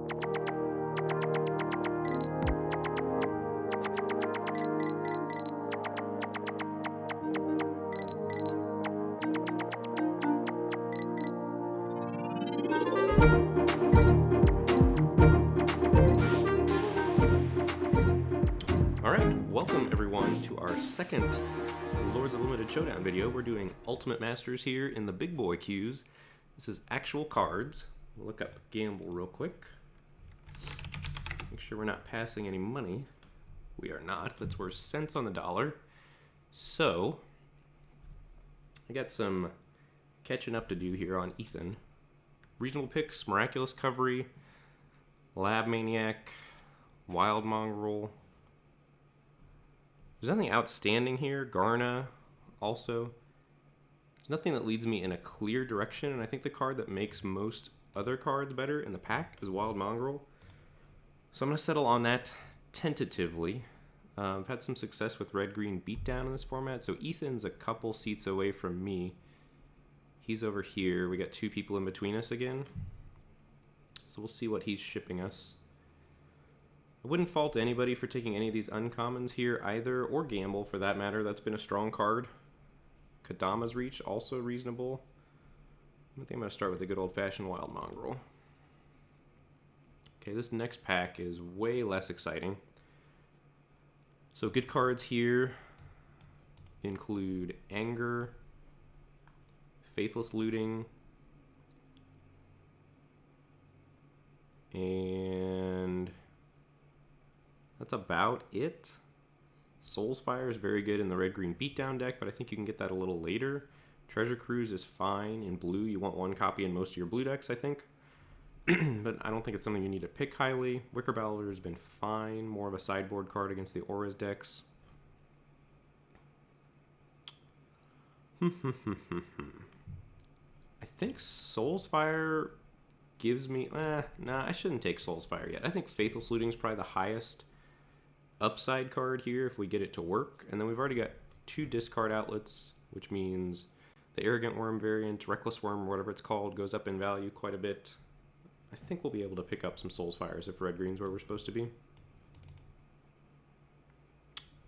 Alright, welcome everyone to our second Lords of Limited Showdown video. We're doing Ultimate Masters here in the big boy queues. This is actual cards. We'll look up Gamble real quick. Make sure we're not passing any money. We are not. That's worth cents on the dollar. So, I got some catching up to do here on Ethan. Regional picks, Miraculous Covery, Lab Maniac, Wild Mongrel. There's nothing outstanding here. Garna, also. There's nothing that leads me in a clear direction, and I think the card that makes most other cards better in the pack is Wild Mongrel. So I'm going to settle on that tentatively. I've had some success with Red-Green Beatdown in this format, so Ethan's a couple seats away from me. He's over here. We got two people in between us again. So we'll see what he's shipping us. I wouldn't fault anybody for taking any of these uncommons here either, or Gamble for that matter. That's been a strong card. Kadama's Reach, also reasonable. I think I'm going to start with a good old-fashioned Wild Mongrel. Okay, this next pack is way less exciting. So good cards here include Anger, Faithless Looting, and that's about it. Soul's Fire is very good in the Red-Green Beatdown deck, but I think you can get that a little later. Treasure Cruise is fine. In blue, you want one copy in most of your blue decks, I think. But I don't think it's something you need to pick highly. Wicker Battler has been fine. More of a sideboard card against the Auras decks. I think Soul's Fire gives me... Nah, I shouldn't take Soul's Fire yet. I think Faithless Looting is probably the highest upside card here if we get it to work. And then we've already got two discard outlets, which means the Arrogant Worm variant, Reckless Worm, or whatever it's called, goes up in value quite a bit. I think we'll be able to pick up some Soul's Fires if Red-Green's where we're supposed to be.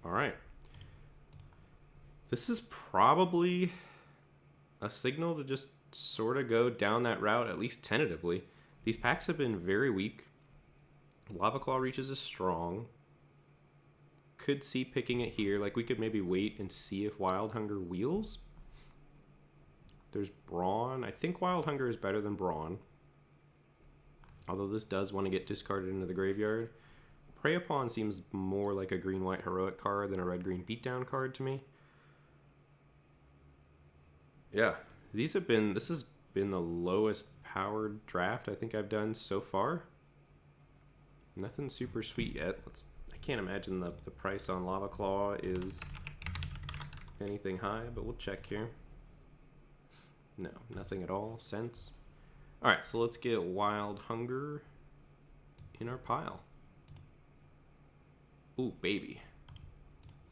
Alright. This is probably a signal to just sort of go down that route, at least tentatively. These packs have been very weak. Lava Claw Reaches is strong. Could see picking it here. Like, we could maybe wait and see if Wild Hunger wheels. There's Brawn. I think Wild Hunger is better than Brawn. Although this does want to get discarded into the graveyard. Prey Upon seems more like a green-white heroic card than a red-green beatdown card to me. Yeah, this has been the lowest powered draft I think I've done so far. Nothing super sweet yet. I can't imagine the price on Lava Claw is anything high, but we'll check here. No, nothing at all. Cents. Alright, so let's get Wild Hunger in our pile. Ooh, baby.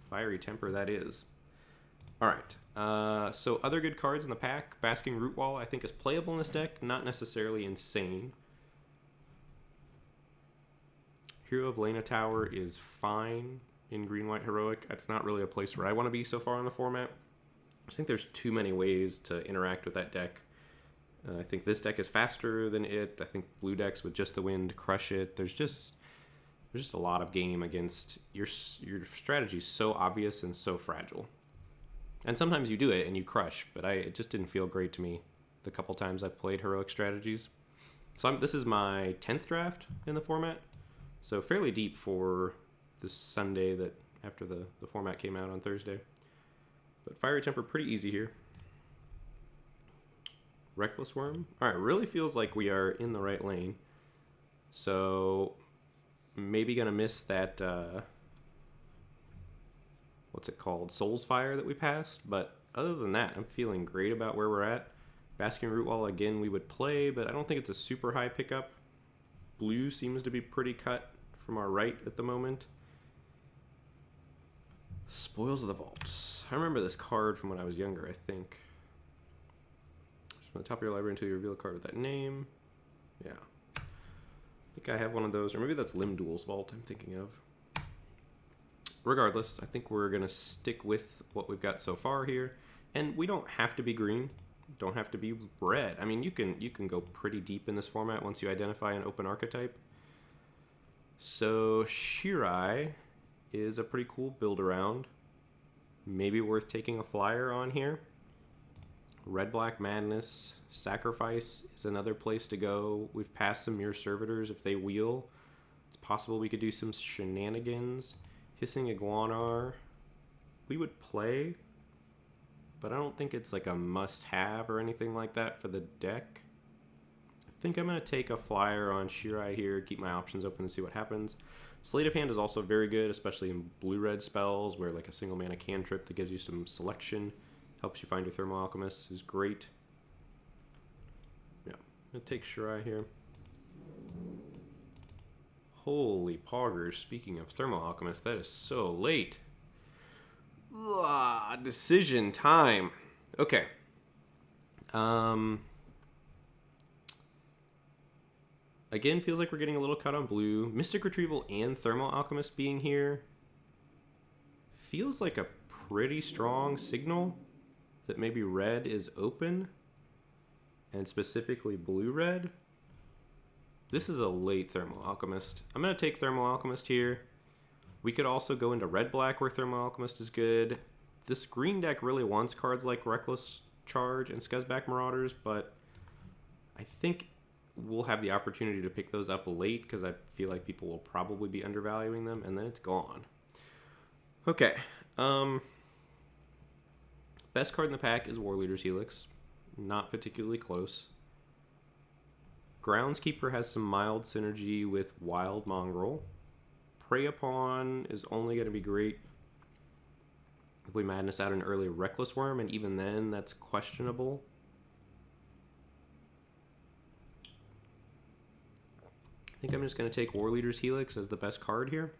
Fiery Temper that is. Alright, so other good cards in the pack. Basking Root Wall I think is playable in this deck, not necessarily insane. Hero of Lena Tower is fine in green-white heroic. That's not really a place where I want to be so far in the format. I think there's too many ways to interact with that deck. I think this deck is faster than it. I think blue decks with just the wind crush it. There's just a lot of game against your strategy is so obvious and so fragile. And sometimes you do it and you crush, but it just didn't feel great to me the couple times I played heroic strategies. So this is my 10th draft in the format. So fairly deep for this Sunday that after the format came out on Thursday. But Fiery Temper pretty easy here. Reckless Worm. Alright, really feels like we are in the right lane. So maybe gonna miss that what's it called? Soul's Fire that we passed. But other than that, I'm feeling great about where we're at. Basking Root Wall again we would play, but I don't think it's a super high pickup. Blue seems to be pretty cut from our right at the moment. Spoils of the Vault. I remember this card from when I was younger, I think. Just from the top of your library until you reveal a card with that name. Yeah. I think think I have one of those, or maybe that's Limdul's Vault I'm thinking of. Regardless, I think we're going to stick with what we've got so far here. And we don't have to be green, don't have to be red. I mean, you can go pretty deep in this format once you identify an open archetype. So Shirai is a pretty cool build around. Maybe worth taking a flyer on here. Red-Black Madness, Sacrifice is another place to go. We've passed some Mirror Servitors. If they wheel, it's possible we could do some shenanigans. Hissing Iguanar, we would play, but I don't think it's like a must-have or anything like that for the deck. I think I'm going to take a flyer on Shirai here, keep my options open and see what happens. Sleight of Hand is also very good, especially in blue-red spells, where like a single mana cantrip that gives you some selection, helps you find your Thermal Alchemist, is great. Yeah, I'm going to take Shirai here. Holy poggers, speaking of Thermal Alchemist, that is so late. Ugh, decision time. Okay. Again, feels like we're getting a little cut on blue. Mystic Retrieval and Thermal Alchemist being here feels like a pretty strong signal that maybe red is open, and specifically blue-red. This is a late Thermal Alchemist. I'm going to take Thermal Alchemist here. We could also go into red-black where Thermal Alchemist is good. This green deck really wants cards like Reckless Charge and Scuzzback Marauders, but I think we'll have the opportunity to pick those up late because I feel like people will probably be undervaluing them, and then it's gone. Okay. Best card in the pack is Warleader's Helix. Not particularly close. Groundskeeper has some mild synergy with Wild Mongrel. Prey Upon is only going to be great if we madness out an early Reckless Worm, and even then, that's questionable. I think I'm just going to take Warleader's Helix as the best card here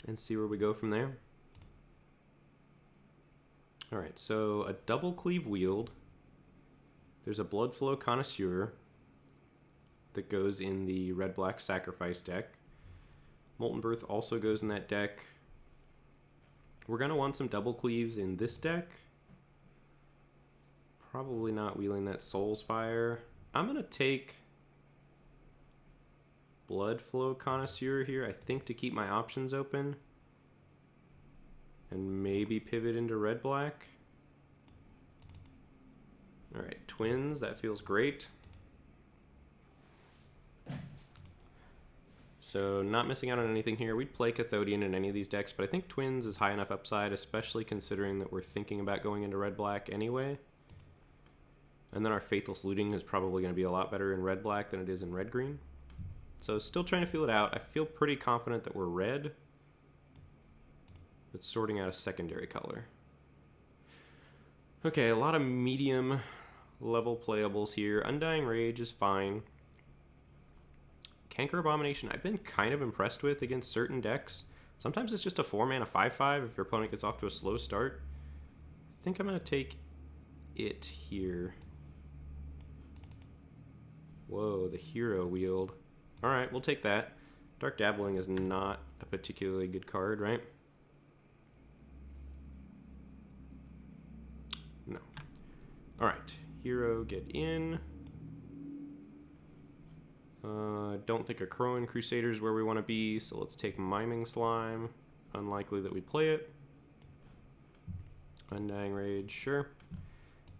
and see where we go from there. Alright, so a double Cleave Wield. There's a Bloodflow Connoisseur that goes in the red-black Sacrifice deck. Molten Birth also goes in that deck. We're going to want some double cleaves in this deck. Probably not wheeling that Soul's Fire. I'm going to take Bloodflow Connoisseur here, I think, to keep my options open. And maybe pivot into red-black. Alright, Twins, that feels great. So not missing out on anything here. We'd play Cathodian in any of these decks, but I think Twins is high enough upside, especially considering that we're thinking about going into red-black anyway. And then our Faithless Looting is probably going to be a lot better in red-black than it is in red-green. So still trying to feel it out. I feel pretty confident that we're red, but sorting out a secondary color. Okay, a lot of medium level playables here. Undying Rage is fine. Canker Abomination I've been kind of impressed with against certain decks. Sometimes it's just a 4-mana 5/5 if your opponent gets off to a slow start. I think I'm going to take it here. Whoa, the Hero Wield. Alright, we'll take that. Dark Dabbling is not a particularly good card, right? No. Alright, Hero, get in. Don't think a Crowan Crusader is where we want to be, so let's take Miming Slime. Unlikely that we play it. Undying Rage, sure.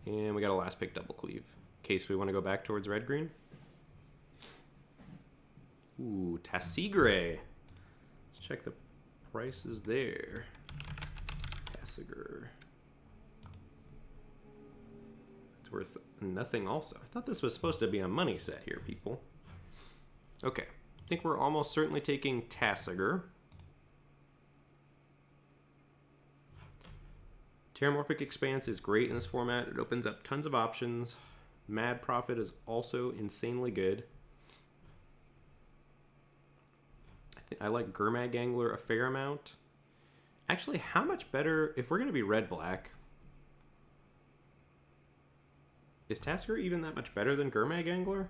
And we got a last pick double cleave, in case we want to go back towards red-green. Ooh, Tassigre. Let's check the prices there. Tassigre. It's worth nothing also. I thought this was supposed to be a money set here, people. Okay, I think we're almost certainly taking Tassigre. Terramorphic Expanse is great in this format. It opens up tons of options. Mad Prophet is also insanely good. I like Gurmag Angler a fair amount. Actually, how much better, if we're going to be red-black, is Tasker even that much better than Gurmag Angler?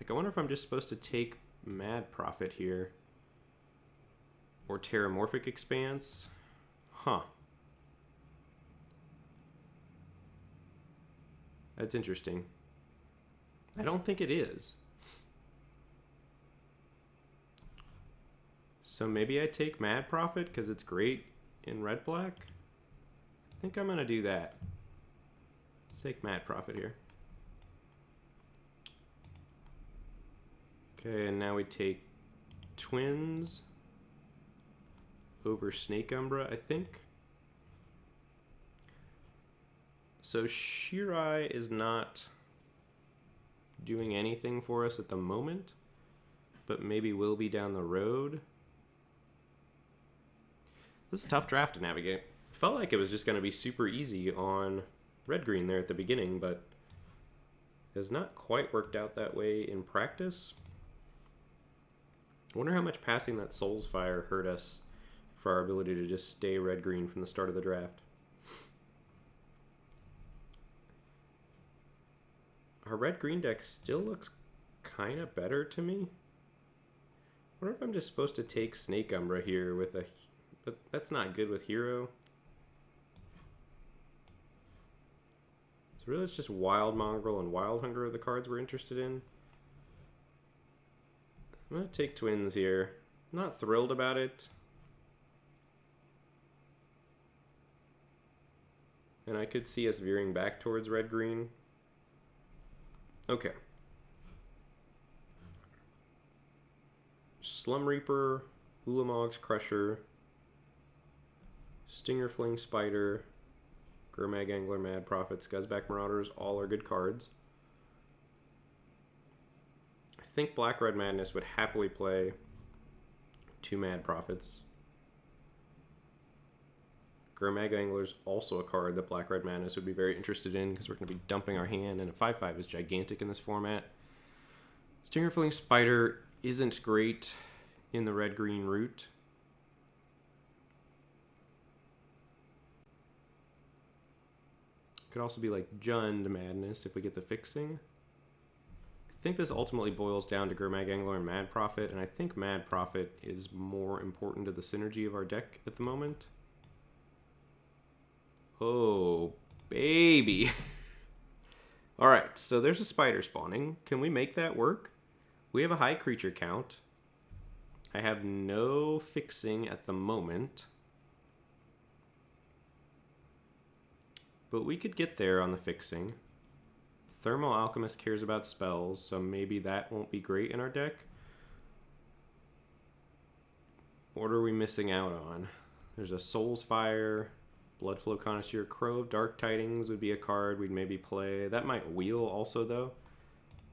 Like, I wonder if I'm just supposed to take Mad Prophet here. Or Terramorphic Expanse. Huh. That's interesting. I don't think it is. So maybe I take Mad Prophet because it's great in red-black. I think I'm going to do that. Let's take Mad Prophet here. Okay, and now we take Twins over Snake Umbra, I think. So Shirai is not doing anything for us at the moment, but maybe will be down the road. This is a tough draft to navigate. Felt like it was just going to be super easy on red-green there at the beginning, but it has not quite worked out that way in practice. I wonder how much passing that Soul's Fire hurt us for our ability to just stay red-green from the start of the draft. Our red-green deck still looks kind of better to me. I wonder if I'm just supposed to take Snake Umbra here with a... But that's not good with Hero. So really it's just Wild Mongrel and Wild Hunger are the cards we're interested in. I'm going to take Twins here. I'm not thrilled about it. And I could see us veering back towards red-green. Okay. Slum Reaper, Ulamog's Crusher, Stinger Fling Spider, Gurmag Angler, Mad Prophet, Scuzzback Marauders, all are good cards. I think Black Red Madness would happily play 2 Mad Prophets. Gurmag Angler's also a card that Black Red Madness would be very interested in because we're going to be dumping our hand, and a 5/5 is gigantic in this format. Stinger Fling Spider isn't great in the red-green route. Could also be like Jund Madness if we get the fixing. I think this ultimately boils down to Gurmag Angler and Mad Prophet, and I think Mad Prophet is more important to the synergy of our deck at the moment. Oh, baby. Alright, so there's a spider spawning. Can we make that work? We have a high creature count. I have no fixing at the moment. But we could get there on the fixing. Thermal Alchemist cares about spells, so maybe that won't be great in our deck. What are we missing out on? There's a Soul's Fire, Bloodflow Connoisseur, Crow of Dark Tidings would be a card we'd maybe play. That might wheel also, though.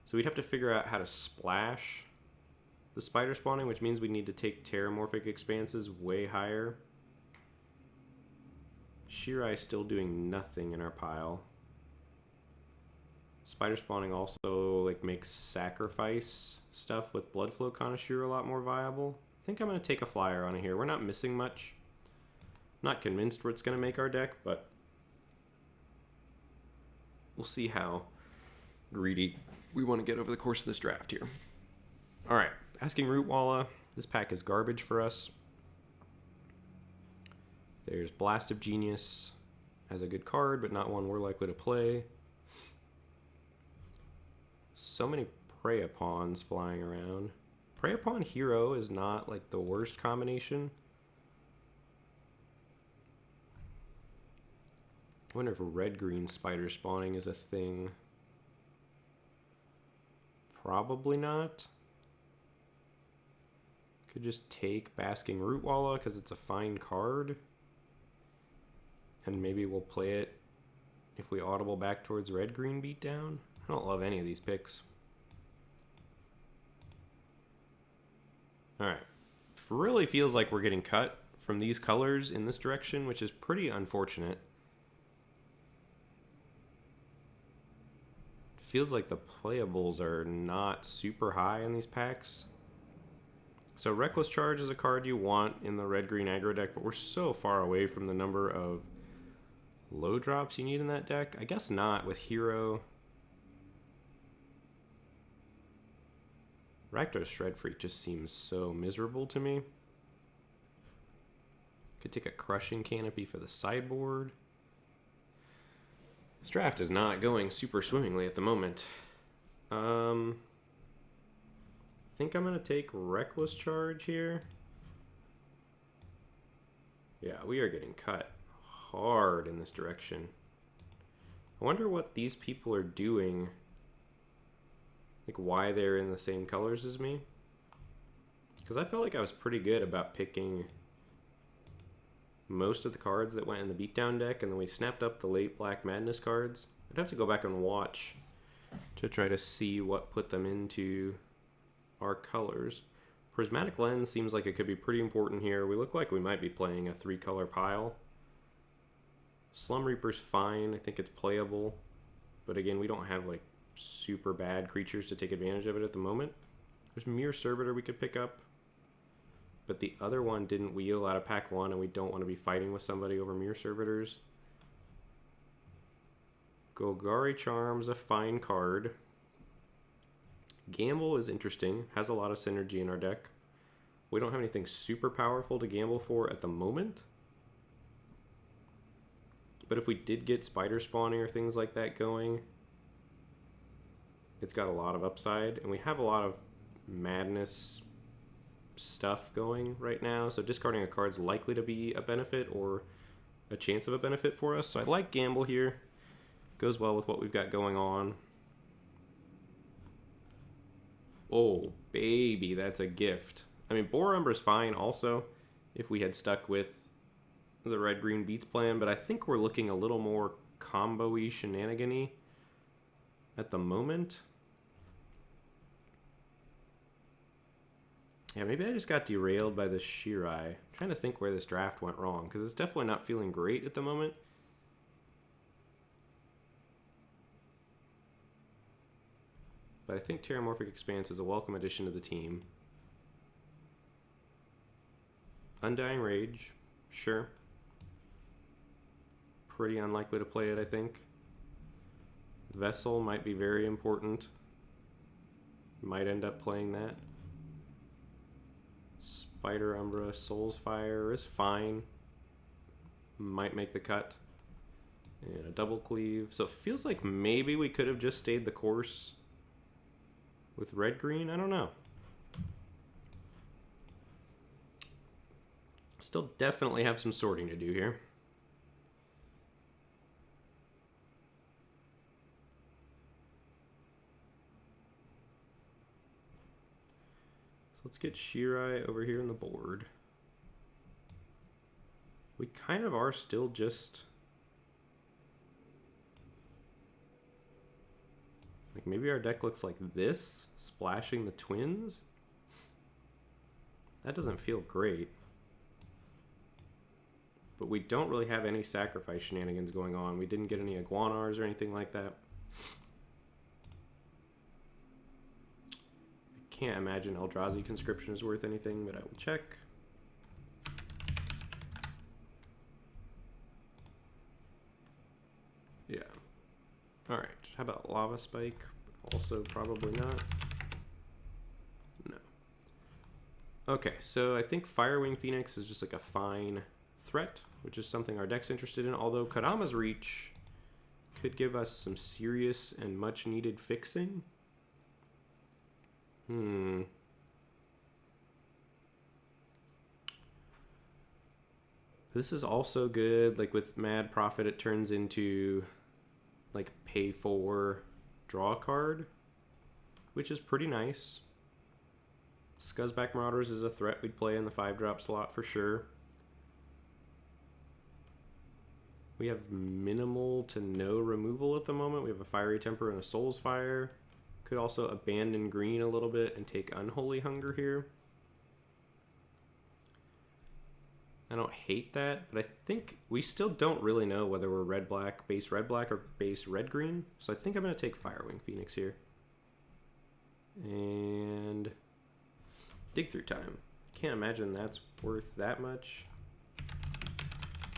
So we'd have to figure out how to splash the spider spawning, which means we need to take Terramorphic Expanses way higher. Shirai still doing nothing in our pile. Spider spawning also like makes sacrifice stuff with Bloodflow Connoisseur a lot more viable. I think I'm going to take a flyer on it here. We're not missing much. Not convinced where it's going to make our deck, but we'll see how greedy we want to get over the course of this draft here. All right, Asking Rootwalla. This pack is garbage for us. There's Blast of Genius as a good card, but not one we're likely to play. So many Prey Upons flying around. Prey Upon Hero is not like the worst combination. I wonder if red-green spider spawning is a thing. Probably not. Could just take Basking Rootwalla because it's a fine card. And maybe we'll play it if we audible back towards red-green beatdown. I don't love any of these picks. Alright. Really feels like we're getting cut from these colors in this direction, which is pretty unfortunate. Feels like the playables are not super high in these packs. So Reckless Charge is a card you want in the red-green aggro deck, but we're so far away from the number of low drops you need in that deck. I guess not with Hero. Rakdos Shred Freak just seems so miserable to me. Could take a Crushing Canopy for the sideboard. This draft is not going super swimmingly at the moment. I think I'm going to take Reckless Charge here. Yeah, we are getting cut hard in this direction. I wonder what these people are doing. Like why they're in the same colors as me. Because I felt like I was pretty good about picking most of the cards that went in the beatdown deck, and then we snapped up the late Black Madness cards. I'd have to go back and watch to try to see what put them into our colors. Prismatic Lens seems like it could be pretty important here. We look like we might be playing a 3-color pile. Slum Reaper's fine. I think it's playable. But again, we don't have like super bad creatures to take advantage of it at the moment. There's Mirror Servitor we could pick up. But the other one didn't wheel out of pack 1, and we don't want to be fighting with somebody over Mirror Servitors. Golgari Charm's a fine card. Gamble is interesting. Has a lot of synergy in our deck. We don't have anything super powerful to gamble for at the moment. But if we did get Spider Spawning or things like that going, it's got a lot of upside. And we have a lot of madness stuff going right now, so discarding a card is likely to be a benefit or a chance of a benefit for us. So I like Gamble here. Goes well with what we've got going on. Oh, baby, that's a gift. I mean, Boar Umbra's fine also if we had stuck with the red-green beats plan, but I think we're looking a little more combo-y, shenanigan-y at the moment. Yeah, maybe I just got derailed by the Shirai. I'm trying to think where this draft went wrong, because it's definitely not feeling great at the moment. But I think Terramorphic Expanse is a welcome addition to the team. Undying Rage, sure. Pretty unlikely to play it, I think. Vessel might be very important. Might end up playing that. Spider Umbra, Soul's Fire is fine. Might make the cut. And a double cleave. So it feels like maybe we could have just stayed the course with red-green. I don't know. Still definitely have some sorting to do here. Let's get Shirai over here on the board. We kind of are still just... like maybe our deck looks like this, splashing the twins? That doesn't feel great. But we don't really have any sacrifice shenanigans going on. We didn't get any Iguanars or anything like that. Can't imagine Eldrazi Conscription is worth anything, but I will check. Yeah. Alright, how about Lava Spike? Also probably not. No. Okay, so I think Firewing Phoenix is just like a fine threat, which is something our deck's interested in, although Kodama's Reach could give us some serious and much needed fixing. This is also good. Like with Mad Prophet, it turns into like pay for draw a card, which is pretty nice. Scuzzback Marauders is a threat we'd play in the 5-drop slot for sure. We have minimal to no removal at the moment. We have a Fiery Temper and a Soul's Fire. Could also abandon green a little bit and take Unholy Hunger here. I don't hate that, but I think we still don't really know whether we're red-black, base red-black, or base red-green. So I think I'm going to take Firewing Phoenix here. And Dig Through Time. Can't imagine that's worth that much.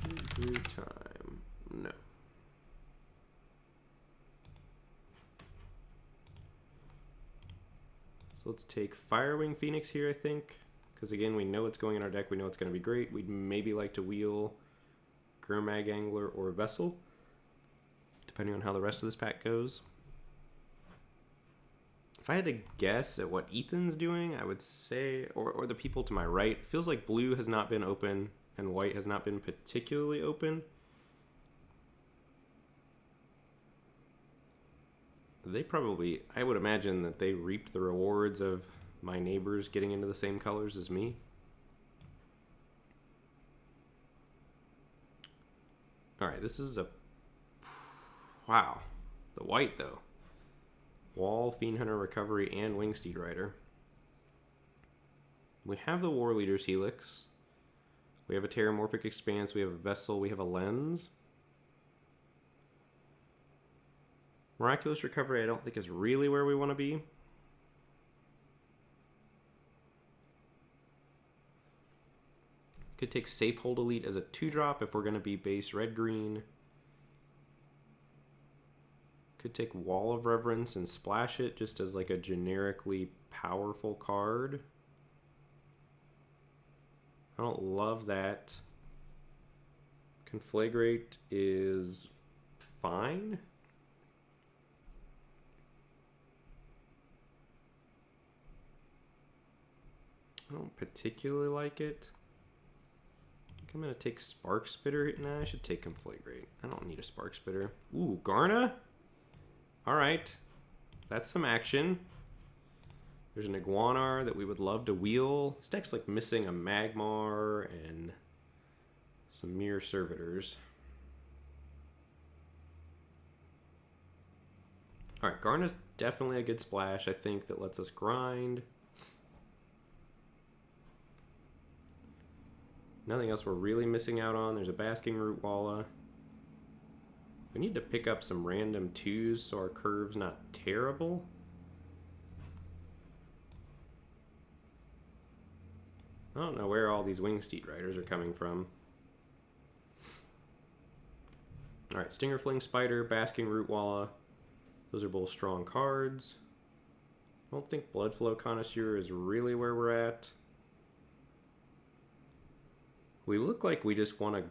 Dig Through Time. No. So let's take Firewing Phoenix here, I think. Because again, we know it's going in our deck. We know it's going to be great. We'd maybe like to wheel Gurmag Angler or Vessel, depending on how the rest of this pack goes. If I had to guess at what Ethan's doing, I would say, or the people to my right, it feels like blue has not been open and white has not been particularly open. They probably, I would imagine that they reaped the rewards of my neighbors getting into the same colors as me. Alright, this is a... Wow. The white, though. Wall, Fiend Hunter, Recovery, and Wingsteed Rider. We have the War Leader's Helix. We have a Terramorphic Expanse. We have a Vessel. We have a Lens. Miraculous Recovery I don't think is really where we want to be. Could take Safehold Elite as a 2-drop if we're going to be base red-green. Could take Wall of Reverence and splash it just as like a generically powerful card. I don't love that. Conflagrate is fine. I don't particularly like it. I think I'm going to take Spark Spitter. Nah, I should take Conflagrate. I don't need a Spark Spitter. Ooh, Garna? Alright. That's some action. There's an Iguanar that we would love to wheel. This deck's like missing a Magmar and some Mirror Servitors. Alright, Garna's definitely a good splash, I think, that lets us grind. Nothing else we're really missing out on. There's a Basking Root Walla. We need to pick up some random 2s so our curve's not terrible. I don't know where all these Wingsteed Riders are coming from. Alright, Stinger Fling Spider, Basking Root Walla. Those are both strong cards. I don't think Bloodflow Connoisseur is really where we're at. We look like we just want to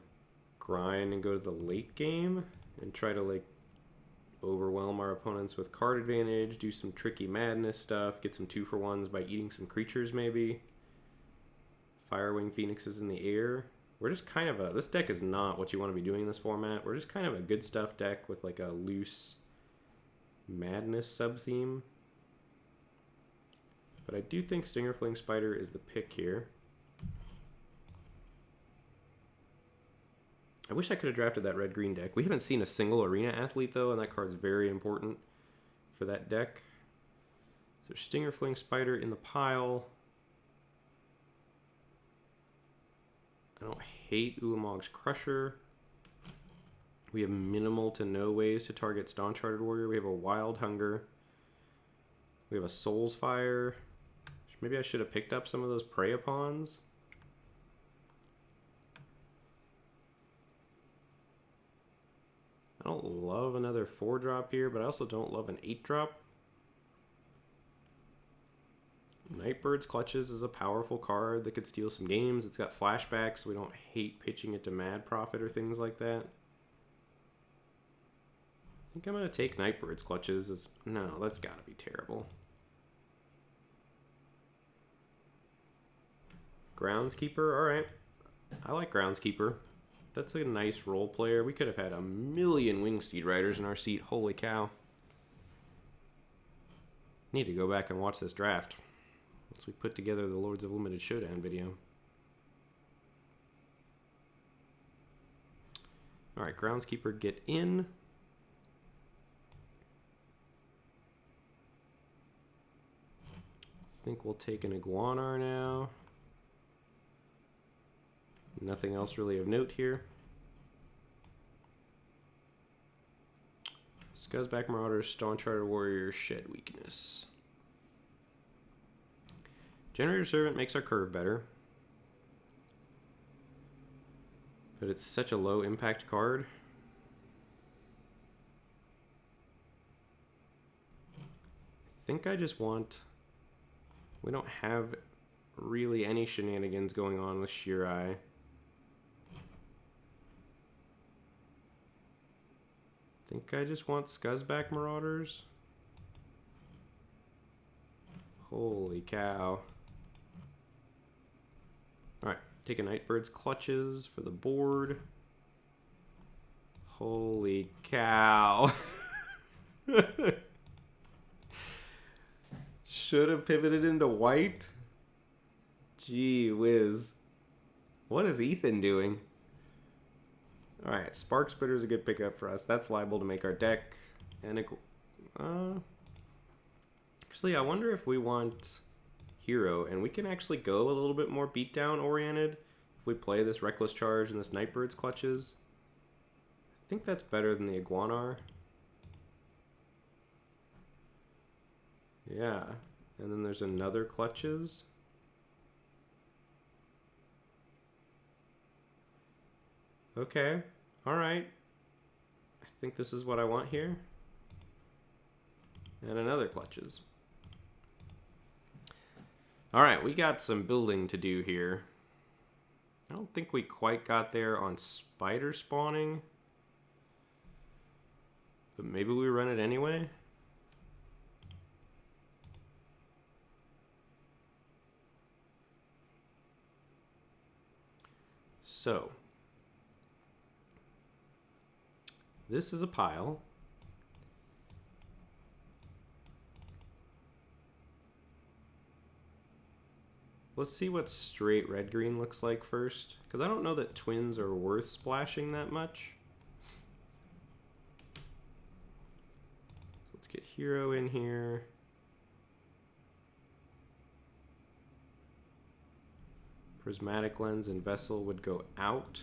grind and go to the late game and try to like overwhelm our opponents with card advantage, do some tricky madness stuff, get some 2-for-1s by eating some creatures maybe. Firewing Phoenixes in the air. We're just kind of a... This deck is not what you want to be doing in this format. We're just kind of a good stuff deck with like a loose madness sub-theme. But I do think Stinger Fling Spider is the pick here. I wish I could have drafted that red-green deck. We haven't seen a single Arena Athlete, though, and that card's very important for that deck. So Stinger Fling Spider in the pile. I don't hate Ulamog's Crusher. We have minimal to no ways to target Staunch Hearted Warrior. We have a Wild Hunger. We have a Soul's Fire. Maybe I should have picked up some of those Prey Upons. I don't love another 4-drop here, but I also don't love an 8-drop. Nightbird's Clutches is a powerful card that could steal some games. It's got flashbacks, so we don't hate pitching it to Mad Prophet or things like that. I think I'm going to take Nightbird's Clutches. No, that's got to be terrible. Groundskeeper, alright. I like Groundskeeper. That's a nice role player. We could have had a million Wingsteed Riders in our seat. Holy cow. Need to go back and watch this draft once we put together the Lords of Limited Showdown video. Alright, Groundskeeper, get in. I think we'll take an Iguanar now. Nothing else really of note here. Scuzzback Marauders, Staunch Hearted Warrior, Shed Weakness. Generator Servant makes our curve better. But it's such a low impact card. I think I just want We don't have really any shenanigans going on with Shirai. Think I just want Scuzzback Marauders. Holy cow. Alright, take a Nightbird's Clutches for the board. Holy cow. Should have pivoted into white. Gee whiz. What is Ethan doing? Alright, Spark Spitter is a good pickup for us. That's liable to make our deck. And actually, I wonder if we want Hero, and we can actually go a little bit more beatdown oriented if we play this Reckless Charge and this Nightbird's Clutches. I think that's better than the Iguanar. Yeah, and then there's another Clutches. Okay, alright. I think this is what I want here. And another Clutches. Alright, we got some building to do here. I don't think we quite got there on spider spawning. But maybe we run it anyway? So, this is a pile. Let's see what straight red-green looks like first, because I don't know that twins are worth splashing that much. So let's get Hero in here. Prismatic Lens and Vessel would go out.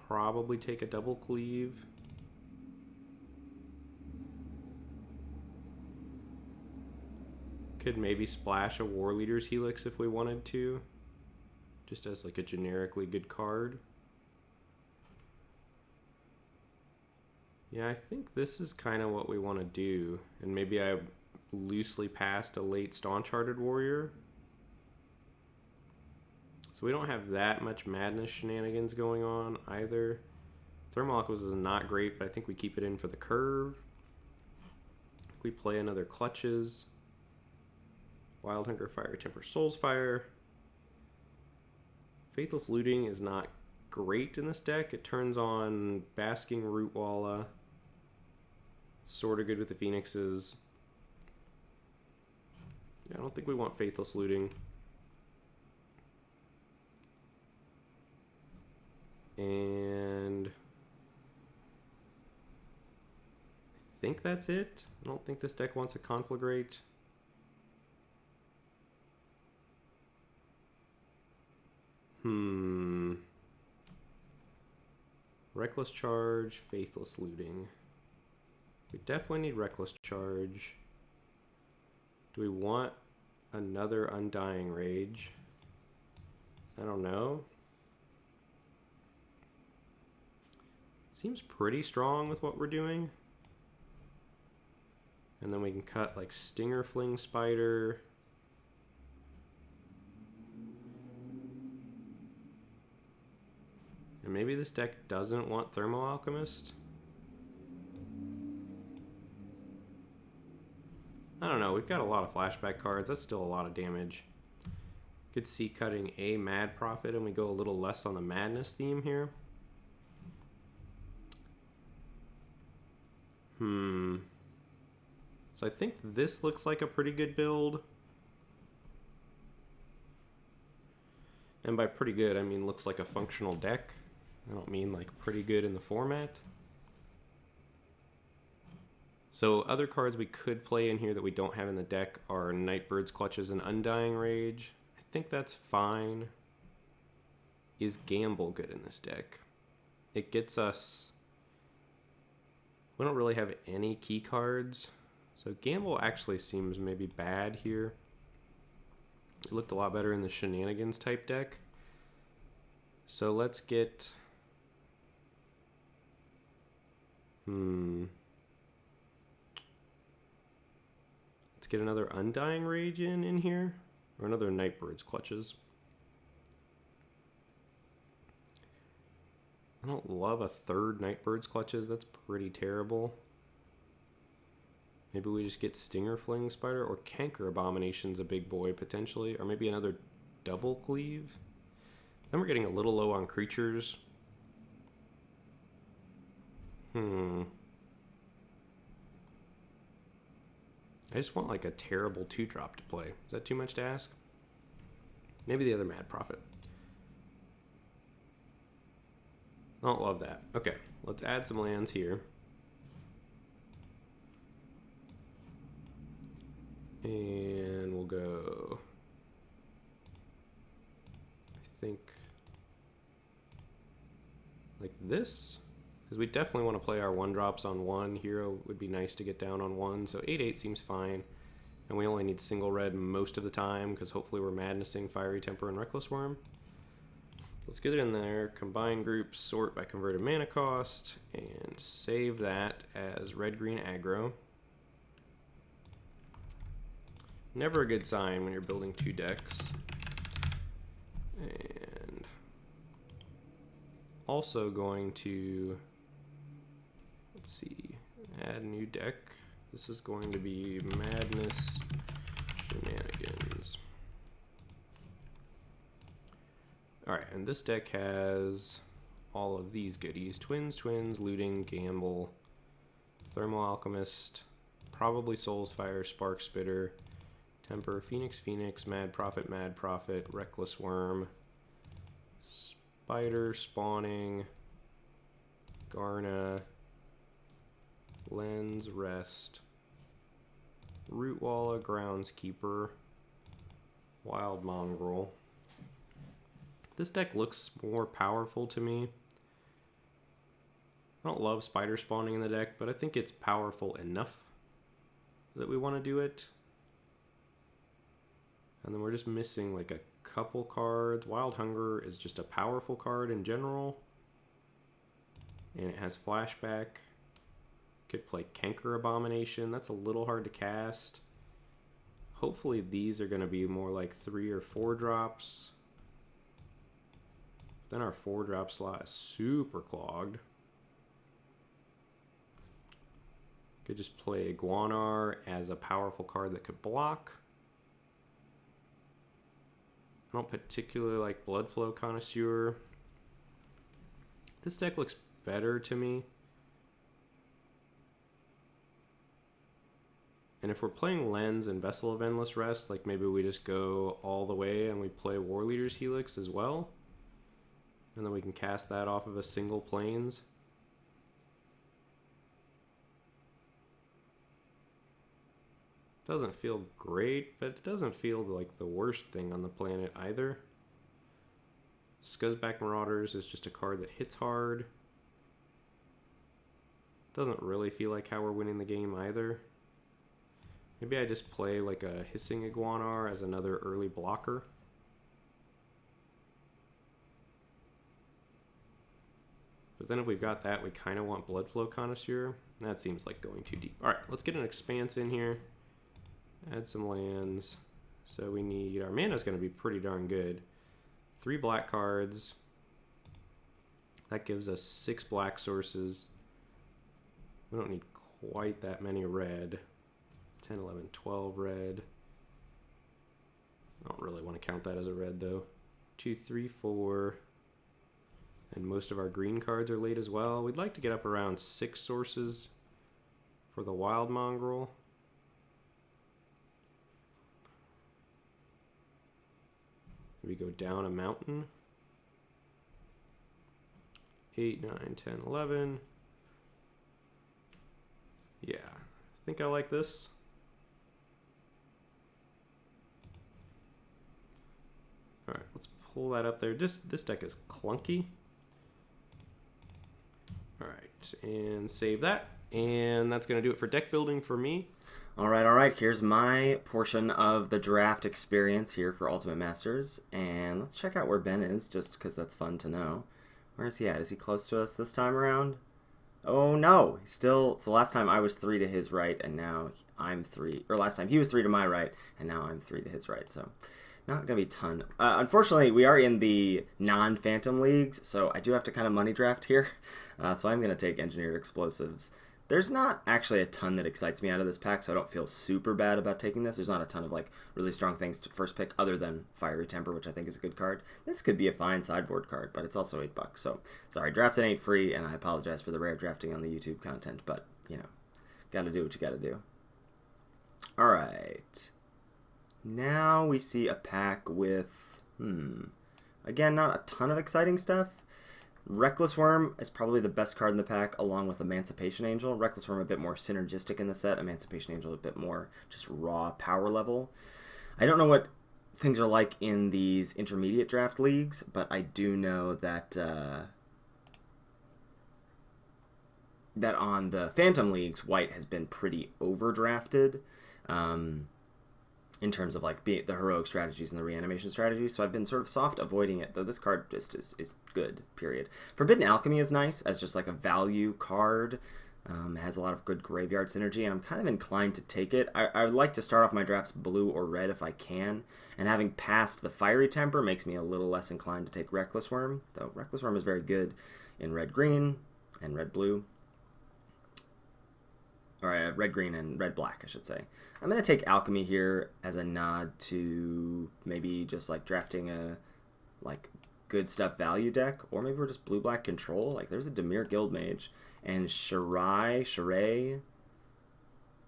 Probably take a double cleave. Could maybe splash a War Leader's Helix if we wanted to, just as like a generically good card. Yeah, I think this is kind of what we want to do, and maybe I loosely passed a late Staunch-Hearted Warrior. So we don't have that much Madness shenanigans going on either. Thermal Aquas is not great, but I think we keep it in for the curve. We play another Clutches. Wild Hunger, Fire Temper, Soul's Fire. Faithless Looting is not great in this deck. It turns on Basking Rootwalla. Sort of good with the Phoenixes. I don't think we want Faithless Looting. And I think that's it. I don't think this deck wants a Conflagrate. Reckless Charge, Faithless Looting. We definitely need Reckless Charge. Do we want another Undying Rage? I don't know. Seems pretty strong with what we're doing. And then we can cut like Stinger Fling Spider. And maybe this deck doesn't want Thermal Alchemist. I don't know, we've got a lot of flashback cards. That's still a lot of damage. Could see cutting a Mad Prophet and we go a little less on the Madness theme here. So I think this looks like a pretty good build. And by pretty good, I mean looks like a functional deck. I don't mean like pretty good in the format. So other cards we could play in here that we don't have in the deck are Nightbird's Clutches and Undying Rage. I think that's fine. Is Gamble good in this deck? It gets us... We don't really have any key cards. So Gamble actually seems maybe bad here. It looked a lot better in the Shenanigans type deck. So let's get... Let's get another Undying Rage in here. Or another Nightbird's Clutches. I don't love a third Nightbird's Clutches. That's pretty terrible. Maybe we just get Stinger Fling Spider, or Canker Abomination's a big boy potentially, or maybe another Double Cleave. Then we're getting a little low on creatures. I just want like a terrible 2-drop to play. Is that too much to ask? Maybe the other Mad Prophet. I don't love that. Okay, let's add some lands here. And we'll go, I think, like this. Because we definitely want to play our 1-drops on 1. Hero would be nice to get down on 1. So 8/8 seems fine. And we only need single red most of the time, because hopefully we're Madnessing Fiery Temper and Reckless Worm. Let's get it in there. Combine groups, sort by converted mana cost, and save that as red-green aggro. Never a good sign when you're building 2 decks. And also going to, let's see, add new deck. This is going to be Madness Shenanigans. Alright, and this deck has all of these goodies. Twins, Looting, Gamble, Thermal Alchemist, probably Soulsfire, Spark Spitter, Temper, Phoenix, Mad Prophet, Reckless Worm, Spider, Spawning, Garna, Lens, Rest, Rootwalla, Groundskeeper, Wild Mongrel. This deck looks more powerful to me. I don't love spider spawning in the deck, but I think it's powerful enough that we want to do it. And then we're just missing like a couple cards. Wild Hunger is just a powerful card in general. And it has flashback. Could play Canker Abomination. That's a little hard to cast. Hopefully these are going to be more like 3 or 4 drops. Then our 4-drop slot is super clogged. Could just play Iguanar as a powerful card that could block. I don't particularly like Bloodflow Connoisseur. This deck looks better to me. And if we're playing Lens and Vessel of Endless Rest, like maybe we just go all the way and we play War Leader's Helix as well. And then we can cast that off of a single plains. Doesn't feel great, but it doesn't feel like the worst thing on the planet either. Scuzzback Marauders is just a card that hits hard. Doesn't really feel like how we're winning the game either. Maybe I just play like a Hissing Iguanar as another early blocker. But then if we've got that, we kind of want Bloodflow Connoisseur. That seems like going too deep. Alright, let's get an Expanse in here. Add some lands. So we need, our mana's going to be pretty darn good. 3 black cards. That gives us 6 black sources. We don't need quite that many red. 10, 11, 12 red. I don't really want to count that as a red though. 2, 3, 4. And most of our green cards are late as well. We'd like to get up around 6 sources for the Wild Mongrel. We go down a mountain. 8, 9, 10, 11. Yeah, I think I like this. Alright, let's pull that up there. Just this deck is clunky. Alright, and save that. And that's going to do it for deck building for me. All right. Here's my portion of the draft experience here for Ultimate Masters. And let's check out where Ben is, just because that's fun to know. Where is he at? Is he close to us this time around? Oh no, still. So last time I was 3 to his right, and now I'm 3. Or last time he was 3 to my right, and now I'm 3 to his right. So not gonna be a ton. Unfortunately, we are in the non-Phantom leagues, so I do have to kind of money draft here. So I'm gonna take Engineered Explosives. There's not actually a ton that excites me out of this pack, so I don't feel super bad about taking this. There's not a ton of like really strong things to first pick other than Fiery Temper, which I think is a good card. This could be a fine sideboard card, but it's also $8. So sorry, drafting ain't free, and I apologize for the rare drafting on the YouTube content, but you know, gotta do what you gotta do. All right. Now we see a pack with, again, not a ton of exciting stuff. Reckless Worm is probably the best card in the pack, along with Emancipation Angel. Reckless Worm a bit more synergistic in the set. Emancipation Angel a bit more just raw power level. I don't know what things are like in these intermediate draft leagues, but I do know that that on the Phantom leagues, White has been pretty overdrafted. In terms of like the heroic strategies and the reanimation strategies, so I've been sort of soft avoiding it, though this card just is good, period. Forbidden Alchemy is nice as just like a value card. It has a lot of good graveyard synergy, and I'm kind of inclined to take it. I would like to start off my drafts blue or red if I can, and having passed the Fiery Temper makes me a little less inclined to take Reckless Worm, though Reckless Worm is very good in red-green and red-blue. Or red-green and red-black, I should say. I'm going to take Alchemy here as a nod to maybe just like drafting a like good stuff value deck, or maybe we're just blue-black control. Like there's a Dimir Guildmage and Shirai.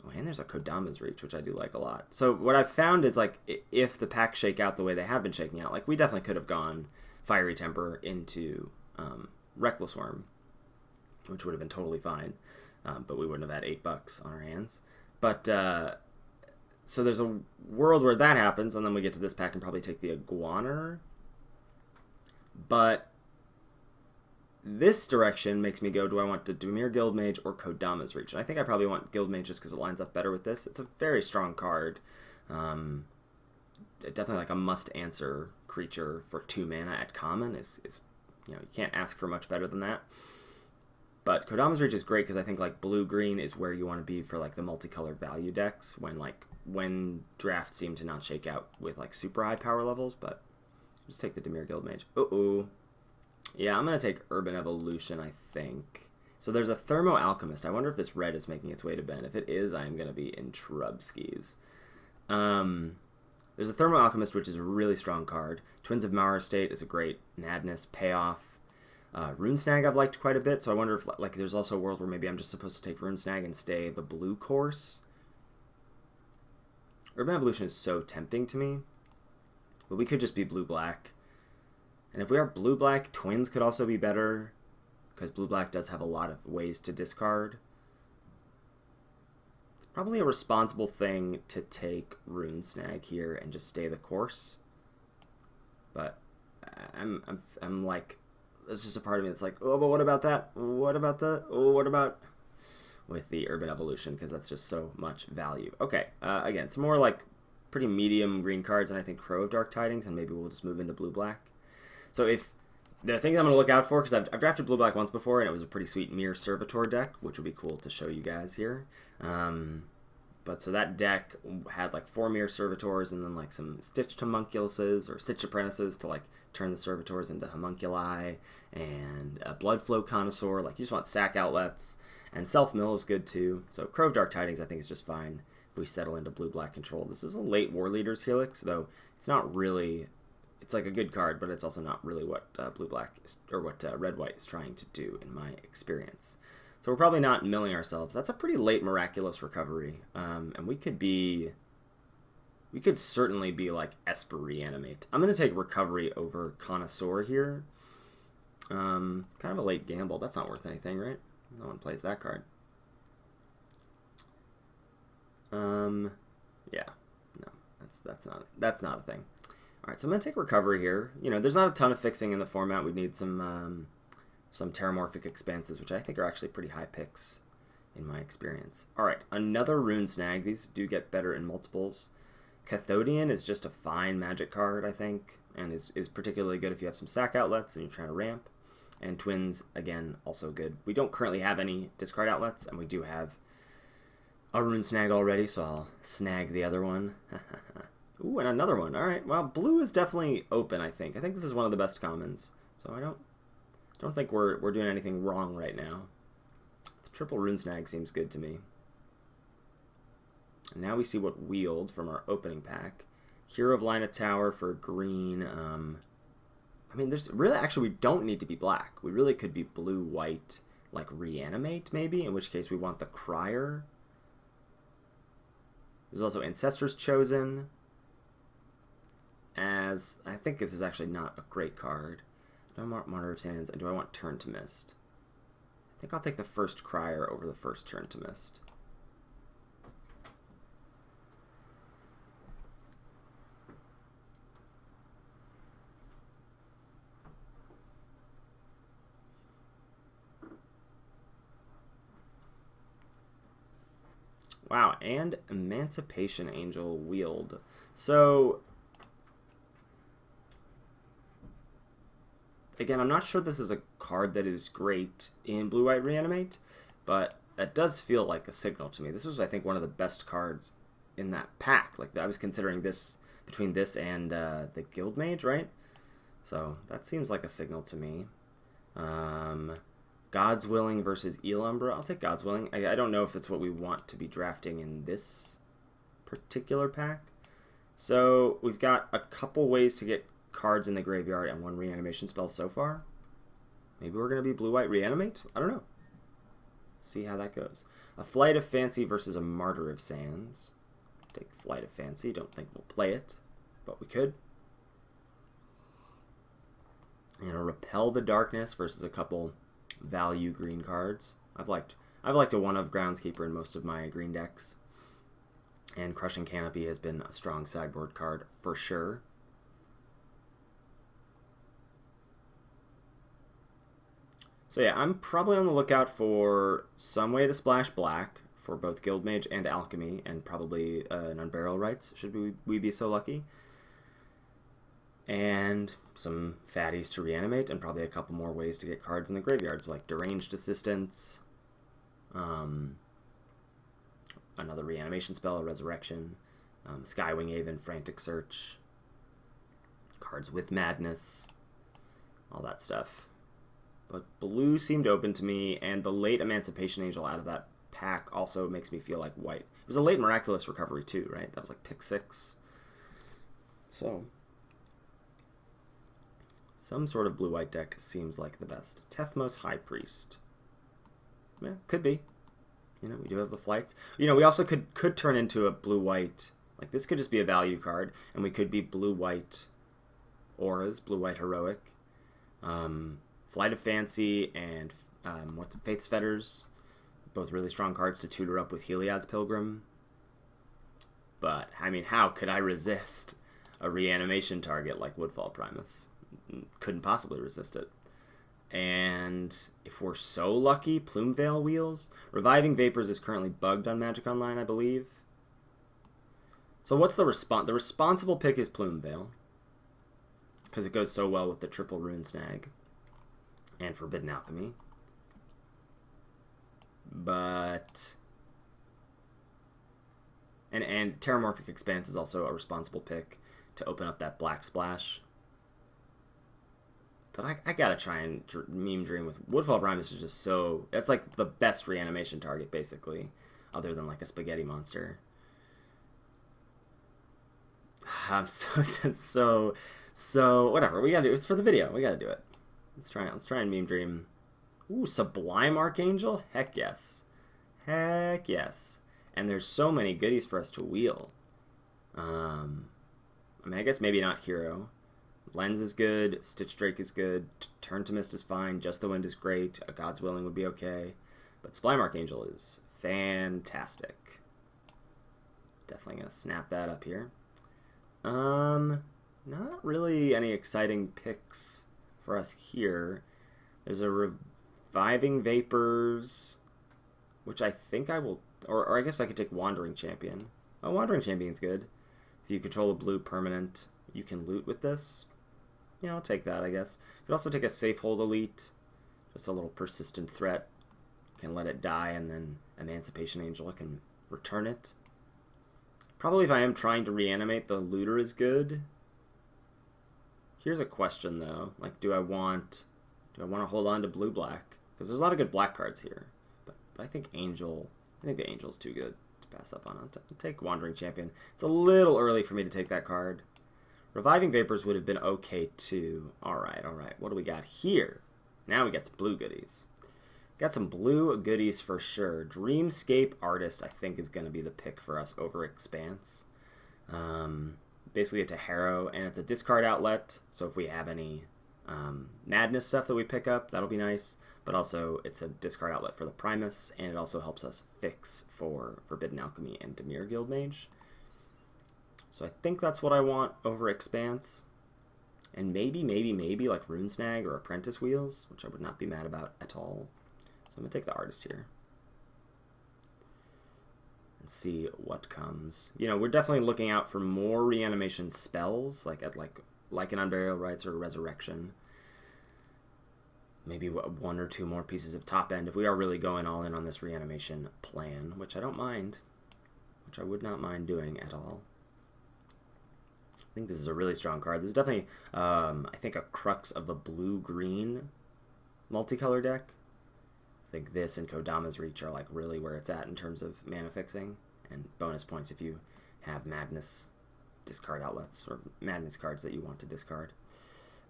Oh, and there's a Kodama's Reach, which I do like a lot. So what I've found is like if the packs shake out the way they have been shaking out, like we definitely could have gone Fiery Temper into Reckless Worm, which would have been totally fine. But we wouldn't have had $8 on our hands. But so there's a world where that happens, and then we get to this pack and probably take the Iguaner. But this direction makes me go, do I want the Dimir Guildmage or Kodama's Reach? And I think I probably want Guildmage just because it lines up better with this. It's a very strong card. Definitely like a must-answer creature for 2 mana at common. Is you can't ask for much better than that. But Kodama's Reach is great because I think like blue-green is where you want to be for like the multicolored value decks when drafts seem to not shake out with like super high power levels. But just take the Dimir Guildmage. Yeah, I'm gonna take Urban Evolution, I think. So there's a Thermo Alchemist. I wonder if this red is making its way to Ben. If it is, I'm gonna be in Trubskis. There's a Thermo Alchemist, which is a really strong card. Twins of Mauer State is a great madness payoff. Rune Snag I've liked quite a bit, so I wonder if like there's also a world where maybe I'm just supposed to take Rune Snag and stay the blue course. Urban Evolution is so tempting to me, but we could just be blue-black. And if we are blue-black, Twins could also be better, because blue-black does have a lot of ways to discard. It's probably a responsible thing to take Rune Snag here and just stay the course. But I'm like, there's just a part of me that's like, oh, but what about that? What about with the Urban Evolution, because that's just so much value. Okay, again, some more like pretty medium green cards, and I think Crow of Dark Tidings, and maybe we'll just move into blue-black. So if there are things I'm going to look out for, because I've drafted blue-black once before, and it was a pretty sweet Mirror Servitor deck, which would be cool to show you guys here. But so that deck had like 4 Mirror Servitors, and then like some Stitched Homunculuses, or Stitched Apprentices to like turn the Servitors into Homunculi, and a Bloodflow Connoisseur. Like you just want sack outlets, and Self-Mill is good too. So Crow of Dark Tidings I think is just fine if we settle into blue-black control. This is a late War Leader's Helix, though it's not really... It's like a good card, but it's also not really what blue-black is, or what red-white is trying to do in my experience. So we're probably not milling ourselves. That's a pretty late Miraculous Recovery, and we could certainly be like Esper Reanimate. I'm going to take Recovery over Connoisseur here. Kind of a late gamble. That's not worth anything, right? No one plays that card. Yeah, no, that's not a thing. All right, so I'm going to take Recovery here. You know, there's not a ton of fixing in the format. We need some Terramorphic Expanses, which I think are actually pretty high picks in my experience. All right, another Rune Snag. These do get better in multiples. Cathodian is just a fine magic card, I think, and is particularly good if you have some sack outlets and you're trying to ramp. And Twins, again, also good. We don't currently have any discard outlets, and we do have a Rune Snag already, so I'll snag the other one. Ooh, and another one. All right, well, blue is definitely open, I think. I think this is one of the best commons, so I don't think we're doing anything wrong right now. The triple Rune Snag seems good to me. And now we see what wheeled from our opening pack. Hero of Line of Tower for green. I mean, there's really, actually, we don't need to be black. We really could be blue, white, like Reanimate, maybe, in which case we want the Crier. There's also Ancestors Chosen. As, I think this is actually not a great card. Do I want Martyr of Sands, and do I want Turn to Mist? I think I'll take the first Crier over the first Turn to Mist. Wow, and Emancipation Angel wheeled. So, again, I'm not sure this is a card that is great in Blue-White Reanimate, but that does feel like a signal to me. This was, I think, one of the best cards in that pack. Like, I was considering this between this and the Guildmage, right? So, that seems like a signal to me. God's Willing versus Elumbra. I'll take God's Willing. I don't know if it's what we want to be drafting in this particular pack. So we've got a couple ways to get cards in the graveyard and one reanimation spell so far. Maybe we're going to be Blue-White Reanimate? I don't know. See how that goes. A Flight of Fancy versus a Martyr of Sands. Take Flight of Fancy. Don't think we'll play it, but we could. And a Repel the Darkness versus a couple value green cards. I've liked a one of Groundskeeper in most of my green decks, and Crushing Canopy has been a strong sideboard card for sure. So yeah, I'm probably on the lookout for some way to splash black for both Guildmage and Alchemy, and probably an Unburial Rites should we be so lucky. And some fatties to reanimate, and probably a couple more ways to get cards in the graveyards, like Deranged Assistance, another reanimation spell, a Resurrection, Skywing Haven, Frantic Search, cards with Madness, all that stuff. But blue seemed open to me, and the late Emancipation Angel out of that pack also makes me feel like white. It was a late Miraculous Recovery too, right? That was like pick 6. So some sort of blue-white deck seems like the best. Tethmos High Priest. Yeah, could be. You know, we do have the flights. You know, we also could turn into a blue-white. Like, this could just be a value card, and we could be blue-white auras, blue-white heroic. Flight of Fancy and Faith's Fetters. Both really strong cards to tutor up with Heliod's Pilgrim. But, I mean, how could I resist a reanimation target like Woodfall Primus? Couldn't possibly resist it. And if we're so lucky, Plumeveil wheels. Reviving Vapors is currently bugged on Magic Online, I believe. So what's the response? The responsible pick is Plumeveil, because it goes so well with the triple Rune Snag and Forbidden Alchemy. But and Terramorphic Expanse is also a responsible pick to open up that black splash. But I gotta try and meme dream with Woodfall Primus is just so... That's like the best reanimation target, basically, other than like a spaghetti monster. I'm so whatever. We gotta do it. It's for the video. We gotta do it. Let's try and meme dream. Ooh, Sublime Archangel? Heck yes. Heck yes. And there's so many goodies for us to wheel. I mean, I guess maybe not Hero. Lens is good, Stitch Drake is good, Turn to Mist is fine, Just the Wind is great, a God's Willing would be okay, but Sublime Archangel is fantastic. Definitely going to snap that up here. Not really any exciting picks for us here. There's a Reviving Vapors, which I think I will, or I guess I could take Wandering Champion. Oh, Wandering Champion's good. If you control a blue permanent, you can loot with this. Yeah, I'll take that, I guess. You could also take a Safe Hold Elite. Just a little persistent threat. Can let it die, and then Emancipation Angel can return it. Probably if I am trying to reanimate, the Looter is good. Here's a question, though. Like, do I want to hold on to blue-black? Because there's a lot of good black cards here. But I think the Angel's too good to pass up on. I'll take Wandering Champion. It's a little early for me to take that card. Reviving Vapors would have been okay, too. Alright. What do we got here? Now we got some blue goodies. Got some blue goodies for sure. Dreamscape Artist, I think, is going to be the pick for us over Expanse. Basically a Taharo, and it's a discard outlet, so if we have any Madness stuff that we pick up, that'll be nice. But also, it's a discard outlet for the Primus, and it also helps us fix for Forbidden Alchemy and Dimir Guildmage. So I think that's what I want over Expanse. And maybe, like Rune Snag or Apprentice Wheels, which I would not be mad about at all. So I'm going to take the Artist here. And see what comes. You know, we're definitely looking out for more reanimation spells, like an Unburial Rites or Resurrection. Maybe one or two more pieces of top end if we are really going all in on this reanimation plan, which I don't mind. Which I would not mind doing at all. I think this is a really strong card. This is definitely, I think, a crux of the blue-green multicolor deck. I think this and Kodama's Reach are like really where it's at in terms of mana fixing and bonus points if you have Madness discard outlets or Madness cards that you want to discard.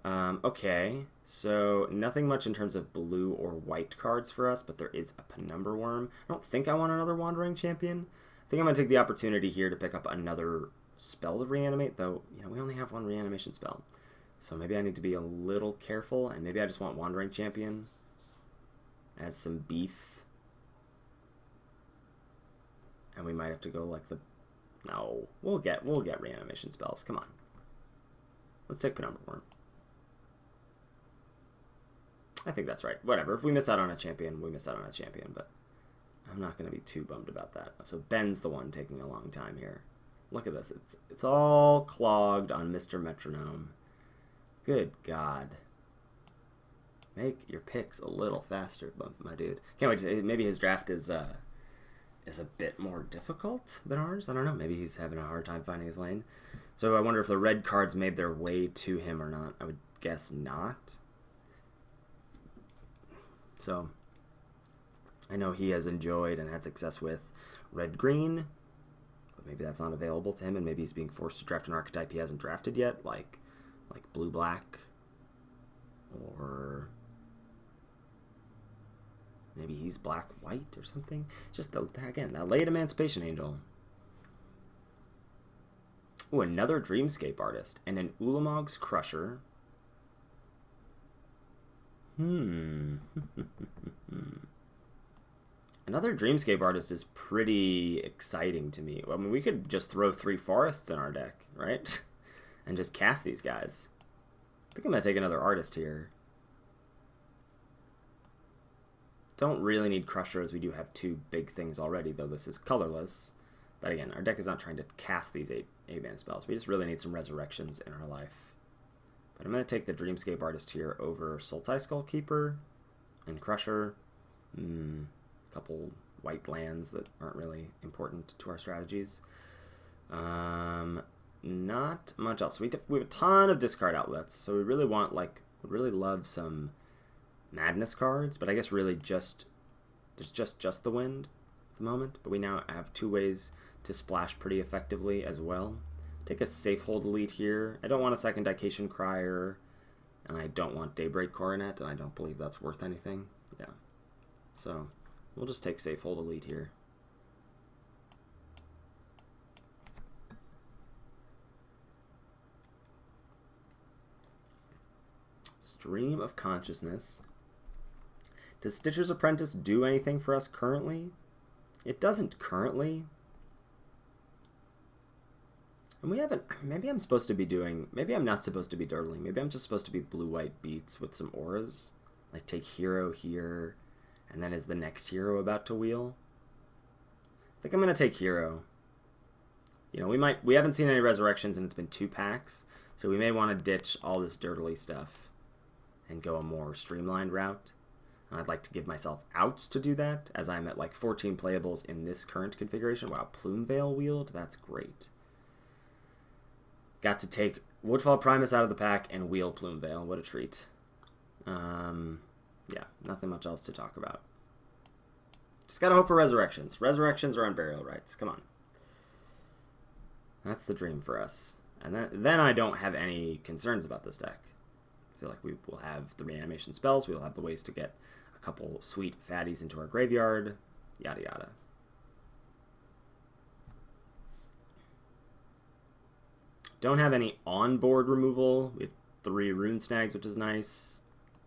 Okay, so nothing much in terms of blue or white cards for us, but there is a Penumbra Worm. I don't think I want another Wandering Champion. I think I'm going to take the opportunity here to pick up another spell to reanimate, though, you know, we only have one reanimation spell. So maybe I need to be a little careful, and maybe I just want Wandering Champion as some beef. And we might have to go like the... No, we'll get reanimation spells. Come on. Let's take Penumbra Worm. I think that's right. Whatever. If we miss out on a champion, we miss out on a champion, but I'm not going to be too bummed about that. So Ben's the one taking a long time here. Look at this. It's all clogged on Mr. Metronome. Good God. Make your picks a little faster, my dude. Can't wait to, maybe his draft is a bit more difficult than ours. I don't know. Maybe he's having a hard time finding his lane. So I wonder if the red cards made their way to him or not. I would guess not. So I know he has enjoyed and had success with red-green, but maybe that's not available to him, and maybe he's being forced to draft an archetype he hasn't drafted yet, like blue-black, or maybe he's black-white or something. Just, again, that late Emancipation Angel. Ooh, another Dreamscape Artist, and an Ulamog's Crusher. Another Dreamscape Artist is pretty exciting to me. I mean, we could just throw 3 forests in our deck, right? And just cast these guys. I think I'm going to take another Artist here. Don't really need Crusher, as we do have 2 big things already, though this is colorless. But again, our deck is not trying to cast these 8-mana spells. We just really need some resurrections in our life. But I'm going to take the Dreamscape Artist here over Sultai Skullkeeper and Crusher. A couple white lands that aren't really important to our strategies. Not much else. We have a ton of discard outlets, so we really want, would really love some Madness cards, but I guess really there's just the Wind at the moment. But we now have 2 ways to splash pretty effectively as well. Take a safe hold elite here. I don't want a second Dication Crier, and I don't want Daybreak Coronet, and I don't believe that's worth anything. Yeah. So we'll just take safe hold elite here. Stream of Consciousness. Does Stitcher's Apprentice do anything for us currently? It doesn't currently. And we haven't, maybe I'm supposed to be doing, maybe I'm not supposed to be dirtling. Maybe I'm just supposed to be blue-white beats with some auras. Like take hero here, and then is the next hero about to wheel? I think I'm going to take hero. You know, we haven't seen any resurrections and it's been 2 packs, so we may want to ditch all this dirtly stuff and go a more streamlined route. And I'd like to give myself outs to do that, as I'm at like 14 playables in this current configuration. Wow, Plumeveil wield? That's great. Got to take Woodfall Primus out of the pack and wheel Plumeveil. What a treat. Yeah, nothing much else to talk about. Just gotta hope for resurrections. Resurrections are on burial rights. Come on. That's the dream for us. And then I don't have any concerns about this deck. I feel like we will have the reanimation spells. We will have the ways to get a couple sweet fatties into our graveyard. Yada yada. Don't have any on-board removal. We have 3 Rune Snags, which is nice.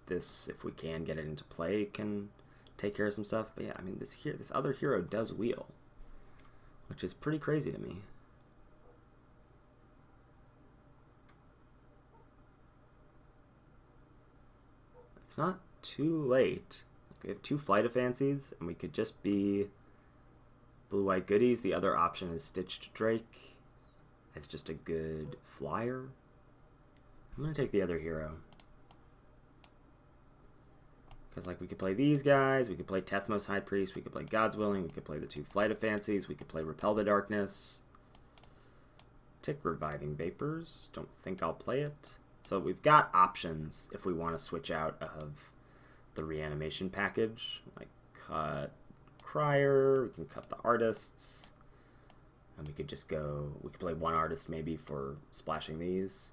This, if we can get it into play, can take care of some stuff. But yeah, I mean, this other hero does wheel, which is pretty crazy to me. It's not too late. We have 2 Flight of Fancies, and we could just be blue-white goodies. The other option is Stitched Drake. It's just a good flyer. I'm going to take the other hero. Because, like, we could play these guys. We could play Tethmos High Priest. We could play God's Willing. We could play the 2 Flight of Fancies. We could play Repel the Darkness. Take Reviving Vapors. Don't think I'll play it. So we've got options if we want to switch out of the reanimation package. Like, cut Crier. We can cut the Artists. And we could just go... We could play 1 Artist maybe for splashing these.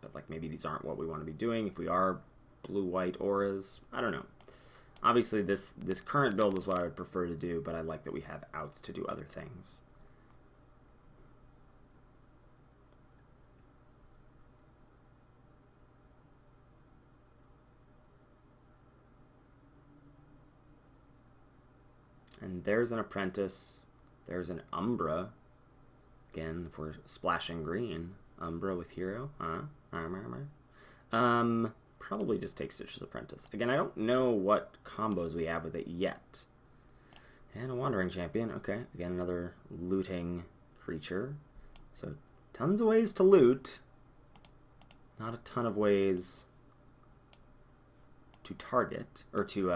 But, like, maybe these aren't what we want to be doing. If we are blue-white auras, I don't know. Obviously, this current build is what I would prefer to do, but I like that we have outs to do other things. And there's an Apprentice. There's an Umbra. Again, if we're splashing green. Umbra with hero. Probably just take Stitcher's Apprentice. Again, I don't know what combos we have with it yet. And a Wandering Champion. Okay, again, another looting creature. So, tons of ways to loot. Not a ton of ways to target. Or to,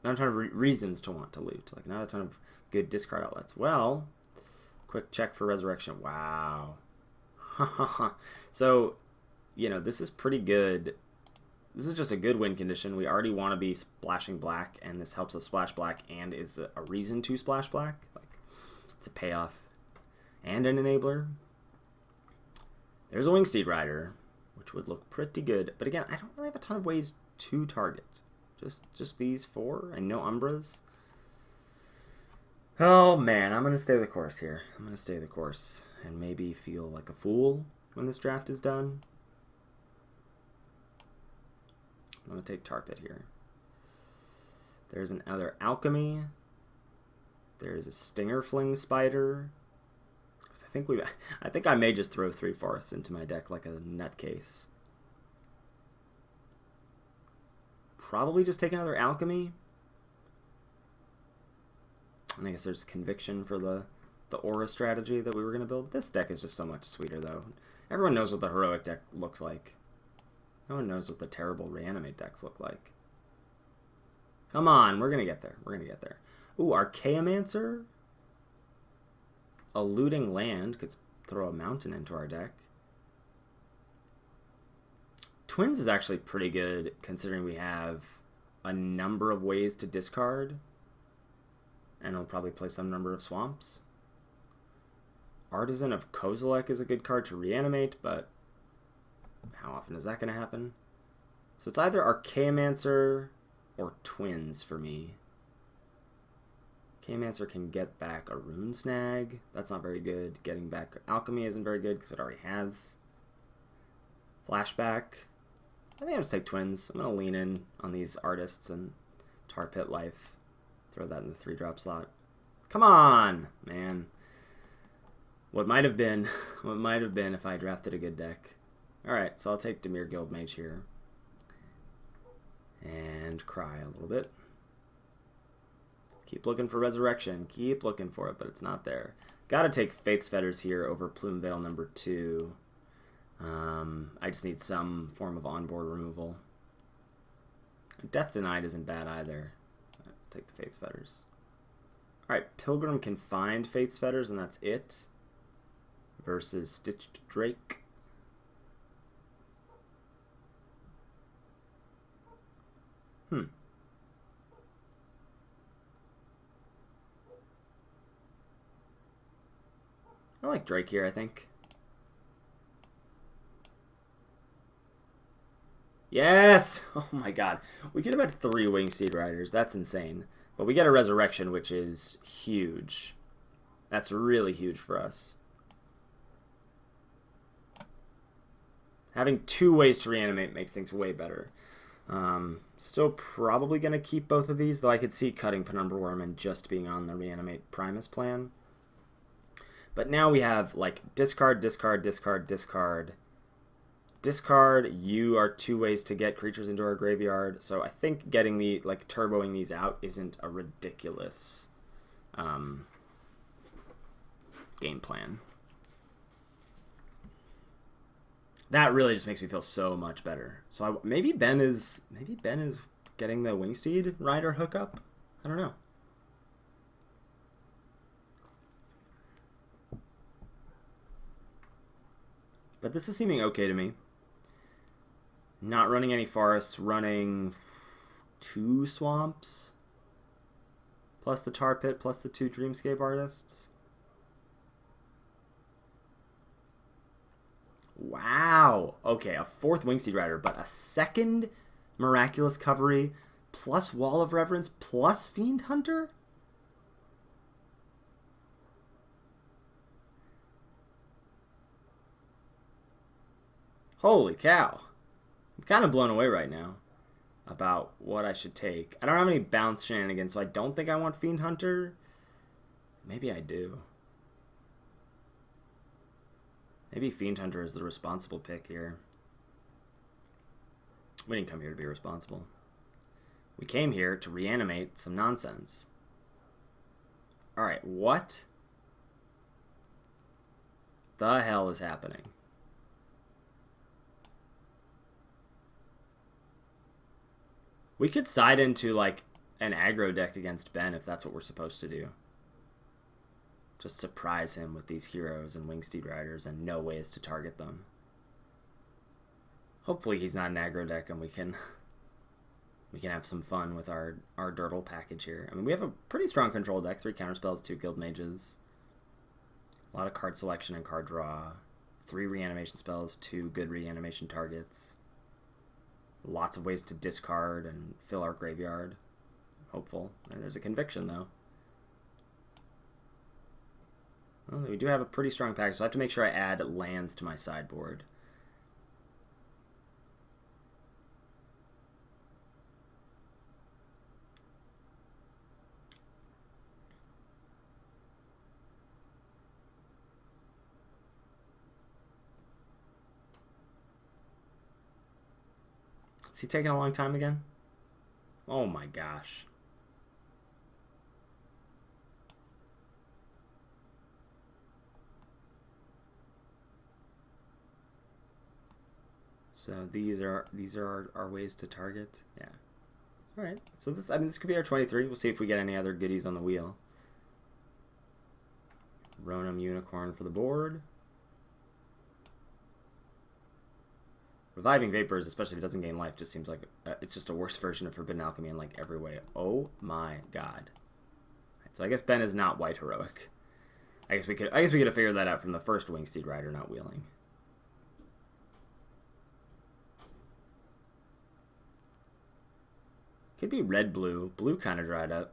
not a ton of reasons to want to loot. Like, not a ton of good discard outlets. Well, quick check for Resurrection. Wow. So, you know, this is pretty good. This is just a good win condition. We already want to be splashing black, and this helps us splash black and is a reason to splash black. Like, it's a payoff and an enabler. There's a Wingsteed Rider, which would look pretty good. But again, I don't really have a ton of ways to target. Just these 4 and no Umbras. Oh man, I'm going to stay the course here. I'm going to stay the course and maybe feel like a fool when this draft is done. I'm going to take Tar Pit here. There's another Alchemy. There's a Stinger Fling Spider. I think I may just throw 3 forests into my deck like a nutcase. Probably just take another Alchemy. And I guess there's Conviction for the Aura strategy that we were going to build. This deck is just so much sweeter, though. Everyone knows what the Heroic deck looks like. No one knows what the terrible Reanimate decks look like. Come on, we're going to get there. We're going to get there. Ooh, Archaeomancer? A Looting Land could throw a mountain into our deck. Twins is actually pretty good, considering we have a number of ways to discard. And I'll probably play some number of swamps. Artisan of Kozilek is a good card to reanimate, but how often is that going to happen? So it's either Archaeomancer or Twins for me. Archaeomancer can get back a Rune Snag. That's not very good. Getting back Alchemy isn't very good because it already has Flashback. I think I'm going to take Twins. I'm going to lean in on these Artists and Tar Pit Life. Throw that in the 3-drop slot. Come on, man. What might have been if I drafted a good deck. Alright, so I'll take Dimir Guildmage here. And cry a little bit. Keep looking for Resurrection. Keep looking for it, but it's not there. Gotta take Faith's Fetters here over Plumeveil number 2. I just need some form of onboard removal. Death Denied isn't bad either. Take the Fate's Fetters. Alright, Pilgrim can find Fate's Fetters, and that's it. Versus Stitched Drake. I like Drake here, I think. Yes! Oh my god. We get about 3 Wingseed Riders. That's insane. But we get a Resurrection, which is huge. That's really huge for us. Having 2 ways to reanimate makes things way better. Still probably going to keep both of these, though I could see cutting Penumbra Worm and just being on the Reanimate Primus plan. But now we have, like, discard, discard, discard, discard. Discard, you are 2 ways to get creatures into our graveyard. So I think getting the, like, turboing these out isn't a ridiculous game plan. That really just makes me feel so much better. So maybe Ben is getting the Wingsteed Rider hookup. I don't know. But this is seeming okay to me. Not running any forests, running 2 swamps. Plus the Tar Pit, plus the 2 Dreamscape Artists. Wow. Okay, a 4th Wingseed Rider, but a 2nd Miraculous Covery, plus Wall of Reverence, plus Fiend Hunter? Holy cow. I'm kind of blown away right now about what I should take. I don't have any bounce shenanigans, so I don't think I want Fiend Hunter. Maybe I do. Maybe Fiend Hunter is the responsible pick here. We didn't come here to be responsible. We came here to reanimate some nonsense. Alright, what the hell is happening? We could side into, like, an aggro deck against Ben if that's what we're supposed to do. Just surprise him with these heroes and Wingsteed Riders and no ways to target them. Hopefully he's not an aggro deck and we can have some fun with our Dirtle package here. I mean, we have a pretty strong control deck. 3 counterspells, 2 Guild Mages. A lot of card selection and card draw. 3 reanimation spells, 2 good reanimation targets. Lots of ways to discard and fill our graveyard. Hopeful. And there's a Conviction, though. Well, we do have a pretty strong package, so I have to make sure I add lands to my sideboard. Is he taking a long time again? Oh my gosh. So these are our ways to target. Yeah. All right. So this could be our 23. We'll see if we get any other goodies on the wheel. Ronom Unicorn for the board. Reviving Vapors, especially if it doesn't gain life, just seems like it's just a worse version of Forbidden Alchemy in like every way. Oh my god. Right, so I guess Ben is not white heroic. I guess we could have figured that out from the first Wingsteed Rider not wheeling. Could be red blue. Blue kind of dried up.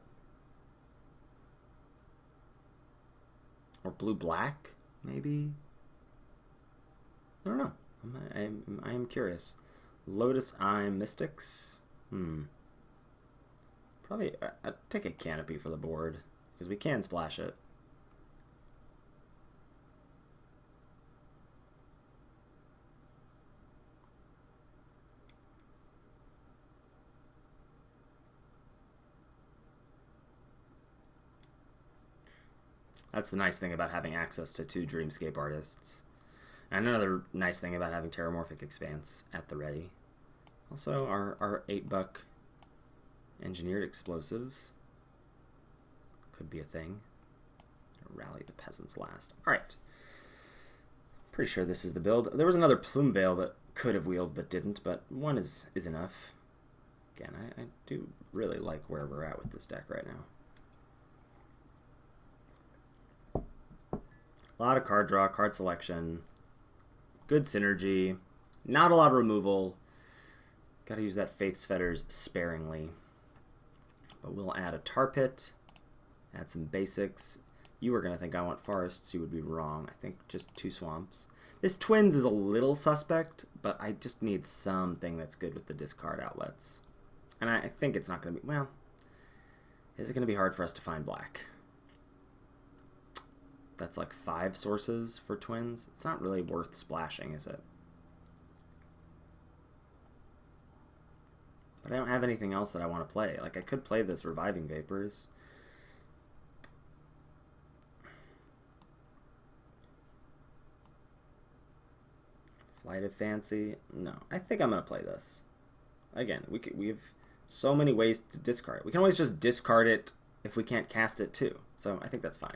Or blue black, maybe. I don't know. I am curious. Lotus Eye Mystics. Probably I'd take a Canopy for the board because we can splash it. That's the nice thing about having access to 2 Dreamscape Artists. And another nice thing about having Terramorphic Expanse at the ready. Also, our $8 Engineered explosives. Could be a thing. Rally the peasants last. Alright. Pretty sure this is the build. There was another Plume Veil that could have wheeled but didn't, but one is enough. Again, I do really like where we're at with this deck right now. A lot of card draw, card selection, good synergy, not a lot of removal. Got to use that Faith's Fetters sparingly. But we'll add a Tar Pit, add some basics. You were going to think I want forests. You would be wrong. I think just 2 swamps. This Twins is a little suspect, but I just need something that's good with the discard outlets. And I think it's not going to be... Well, is it going to be hard for us to find black? That's like 5 sources for Twins. It's not really worth splashing, is it? But I don't have anything else that I want to play. Like, I could play this Reviving Vapors. Flight of Fancy. No, I think I'm going to play this. Again, we have so many ways to discard it. We can always just discard it if we can't cast it too. So I think that's fine.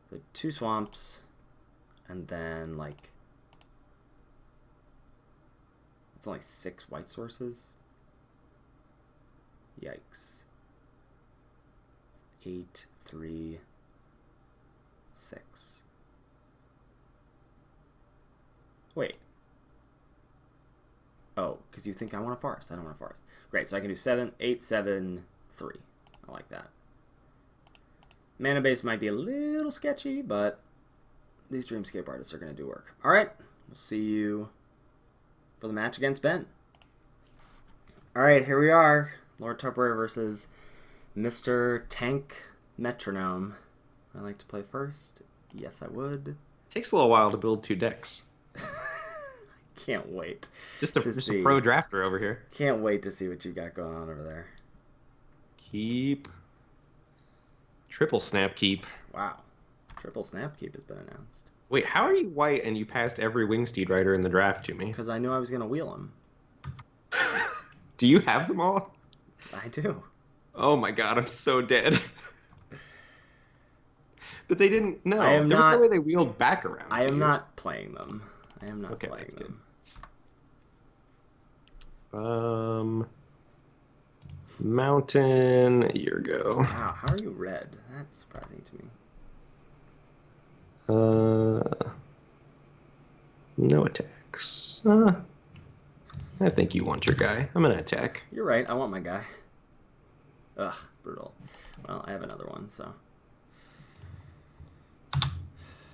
So 2 swamps, and then like it's only 6 white sources. Yikes. It's 8, 3, 6. Wait. Oh, because you think I want a forest. I don't want a forest. Great, so I can do 7, 8, 7, 3. I like that. Mana base might be a little sketchy, but these Dreamscape artists are going to do work. All right, we'll see you for the match against Ben. All right, here we are. Lord Tupperware versus Mr. Tank Metronome. I'd like to play first. Yes, I would. Takes a little while to build 2 decks. Can't wait. Just a pro drafter over here. Can't wait to see what you got going on over there. Keep. Triple snap keep. Wow. Triple snap keep has been announced. Wait, how are you white and you passed every Wingsteed rider in the draft to me? Because I knew I was going to wheel them. Do you have them all? I do. Oh my god, I'm so dead. But they didn't. No, there was no way they wheeled back around. I am not playing them. I am not playing them. Good. Mountain, a year ago. Wow, how are you red? That's surprising to me. No attacks. I think you want your guy. I'm gonna attack. You're right, I want my guy. Ugh, brutal. Well, I have another one, so.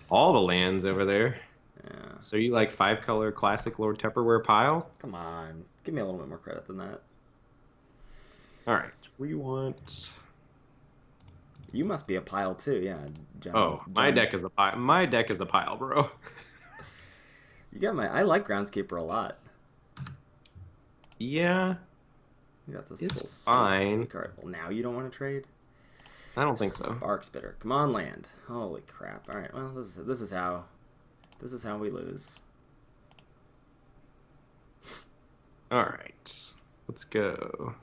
All the lands over there. Yeah. So you like 5-color classic Lord Tupperware pile? Come on. Give me a little bit more credit than that. Alright, we want... You must be a pile too, yeah. My deck is a pile. My deck is a pile, bro. You got my... I like Groundskeeper a lot. Yeah. You got this it's fine. Sweet card. Well, now you don't want to trade? I don't think so. Spark Spitter. Come on, land. Holy crap. Alright, well, this is how we lose. Alright. Let's go.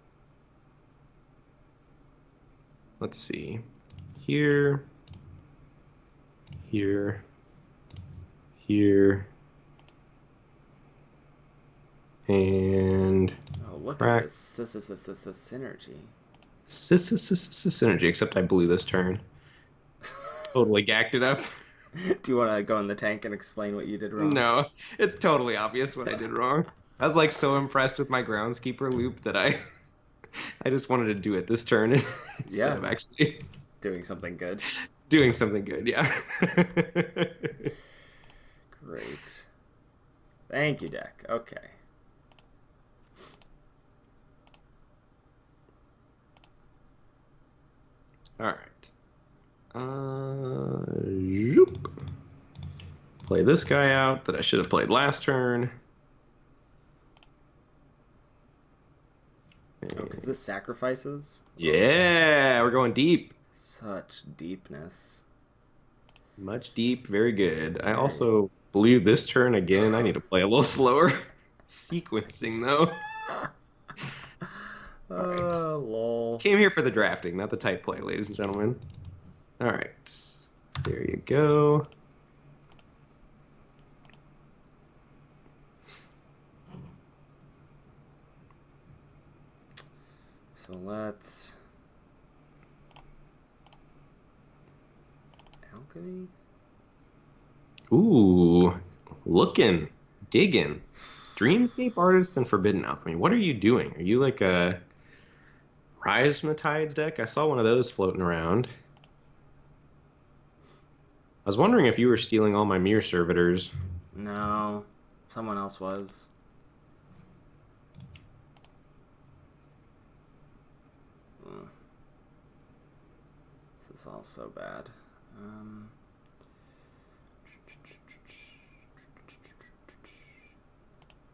Let's see. Here. Here. Here. And... Oh, look at this synergy. Synergy, except I blew this turn. Totally gacked it up. Do you want to go in the tank and explain what you did wrong? No, it's totally obvious what I did wrong. I was like so impressed with my groundskeeper loop that I just wanted to do it this turn instead of actually doing something good. Doing something good, yeah. Great. Thank you, deck. Okay. All right. Zoop. Play this guy out that I should have played last turn. Oh, because this sacrifices? Yeah, we're going deep. Such deepness. Much deep, very good. I also blew this turn again. I need to play a little slower. Sequencing, though. All right. Lol. Came here for the drafting, not the type play, ladies and gentlemen. All right. There you go. So let's... Alchemy? Ooh, looking, digging. Dreamscape Artists and Forbidden Alchemy. What are you doing? Are you like a Rise from the Tides deck? I saw one of those floating around. I was wondering if you were stealing all my mirror servitors. No, someone else was. This is all so bad.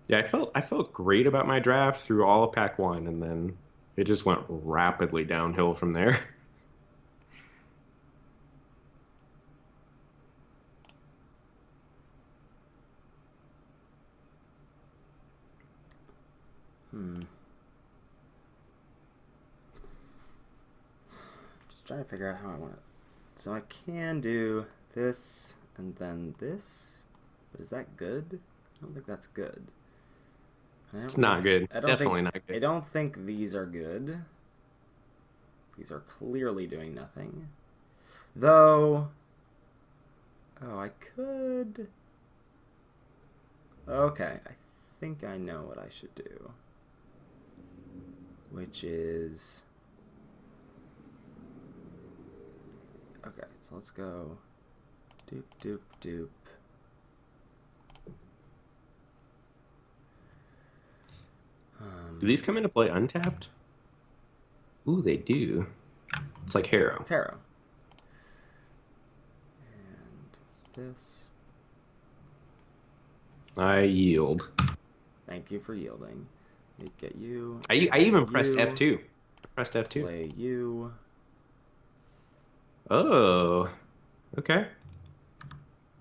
Yeah, I felt great about my draft through all of pack one, and then it just went rapidly downhill from there. Just trying to figure out how I want it. So I can do this and then this, but is that good? I don't think that's good. It's not good. Definitely not I good. don't think these are good. These are clearly doing nothing. Though... Oh, I could... Okay, I think I know what I should do. Which is... Okay, so let's go... Doop, doop, doop. Do these come into play untapped? Ooh, they do. It's like Harrow. It's Harrow. And this. I yield. Thank you for yielding. Let me get you. I even pressed you, F2. I pressed F2. Play you. Oh, okay.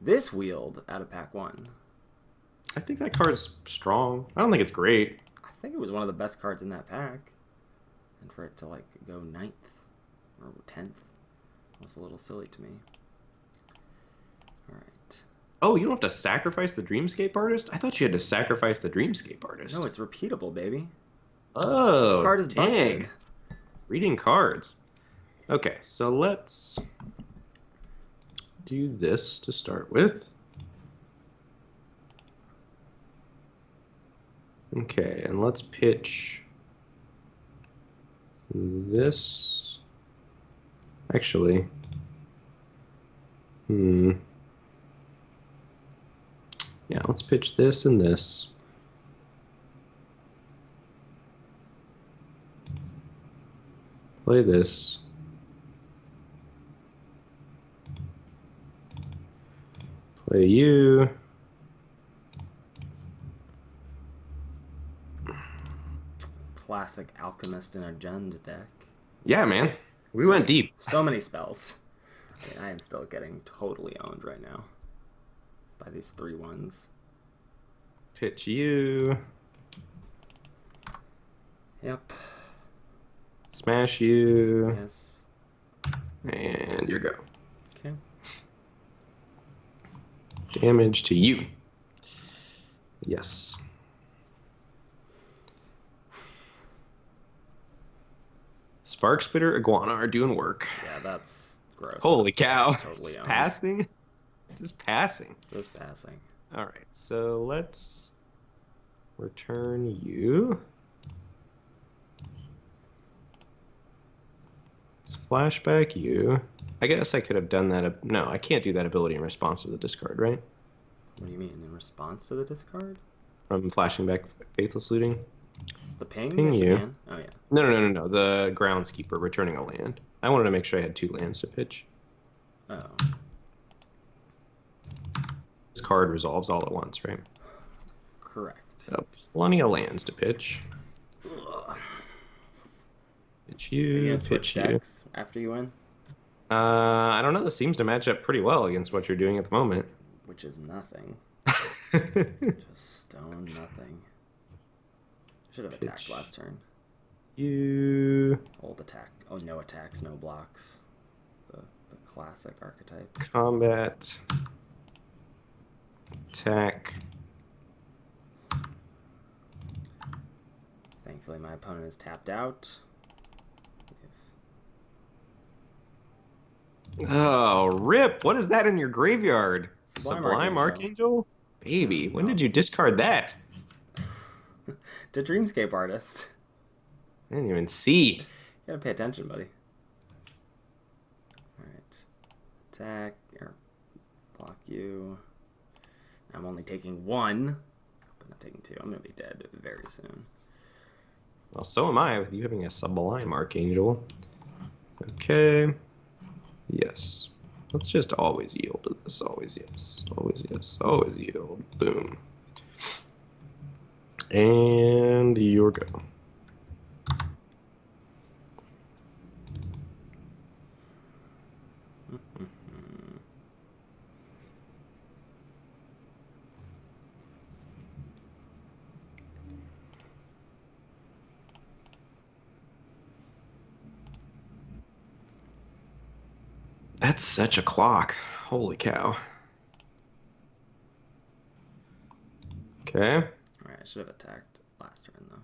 This wield out of pack one. I think that card's strong. I don't think it's great. I think it was one of the best cards in that pack. And for it to like go 9th or 10th was a little silly to me. Alright. Oh, you don't have to sacrifice the Dreamscape Artist? I thought you had to sacrifice the Dreamscape Artist. No, it's repeatable, baby. Oh, this card is dang. busted. Reading cards. Okay, so let's do this to start with. Okay, and let's pitch this. Actually, yeah, let's pitch this and this. Play this. Play you. Classic Alchemist in a Jund deck. Yeah, man. We went deep. So many spells. I mean, I am still getting totally owned right now by these 3/1s. Pitch you. Yep. Smash you. Yes. And you go. Okay. Damage to you. Yes. Spark Spitter, Iguana are doing work. Yeah, that's gross. Holy cow. Totally Just owned. passing? Just passing. Just passing. All right, so let's return you. Let's flashback you. I guess I could have done that. No, I can't do that ability in response to the discard, right? What do you mean? In response to the discard? From flashing back Faithless Looting? The ping? Ping Yes, you. can. Oh, yeah. No. The Groundskeeper returning a land. I wanted to make sure I had 2 lands to pitch. Oh. This card resolves all at once, right? Correct. So plenty of lands to pitch. Ugh. Pitch Are you you, gonna switch pitch you. decks after you win? I don't know. This seems to match up pretty well against what you're doing at the moment. Which is nothing. Just stone nothing. Should have attacked Pitch. last turn. You Old attack. Oh, no attacks, no blocks. The classic archetype. combat attack. Thankfully, my opponent is tapped out. Oh, rip! What is that in your graveyard? Sublime Archangel. Archangel? Baby, when No. did you discard that? To Dreamscape Artist. I didn't even see. You gotta pay attention, buddy. Alright. Attack, or block you. I'm only taking 1, but not taking 2. I'm gonna be dead very soon. Well, so am I, with you having a Sublime Archangel. Okay. Yes. Let's just always yield to this. Always yes. Always yes. Always yield. Boom. And your go. That's such a clock. Holy cow. Okay. Alright, I should have attacked last turn, though.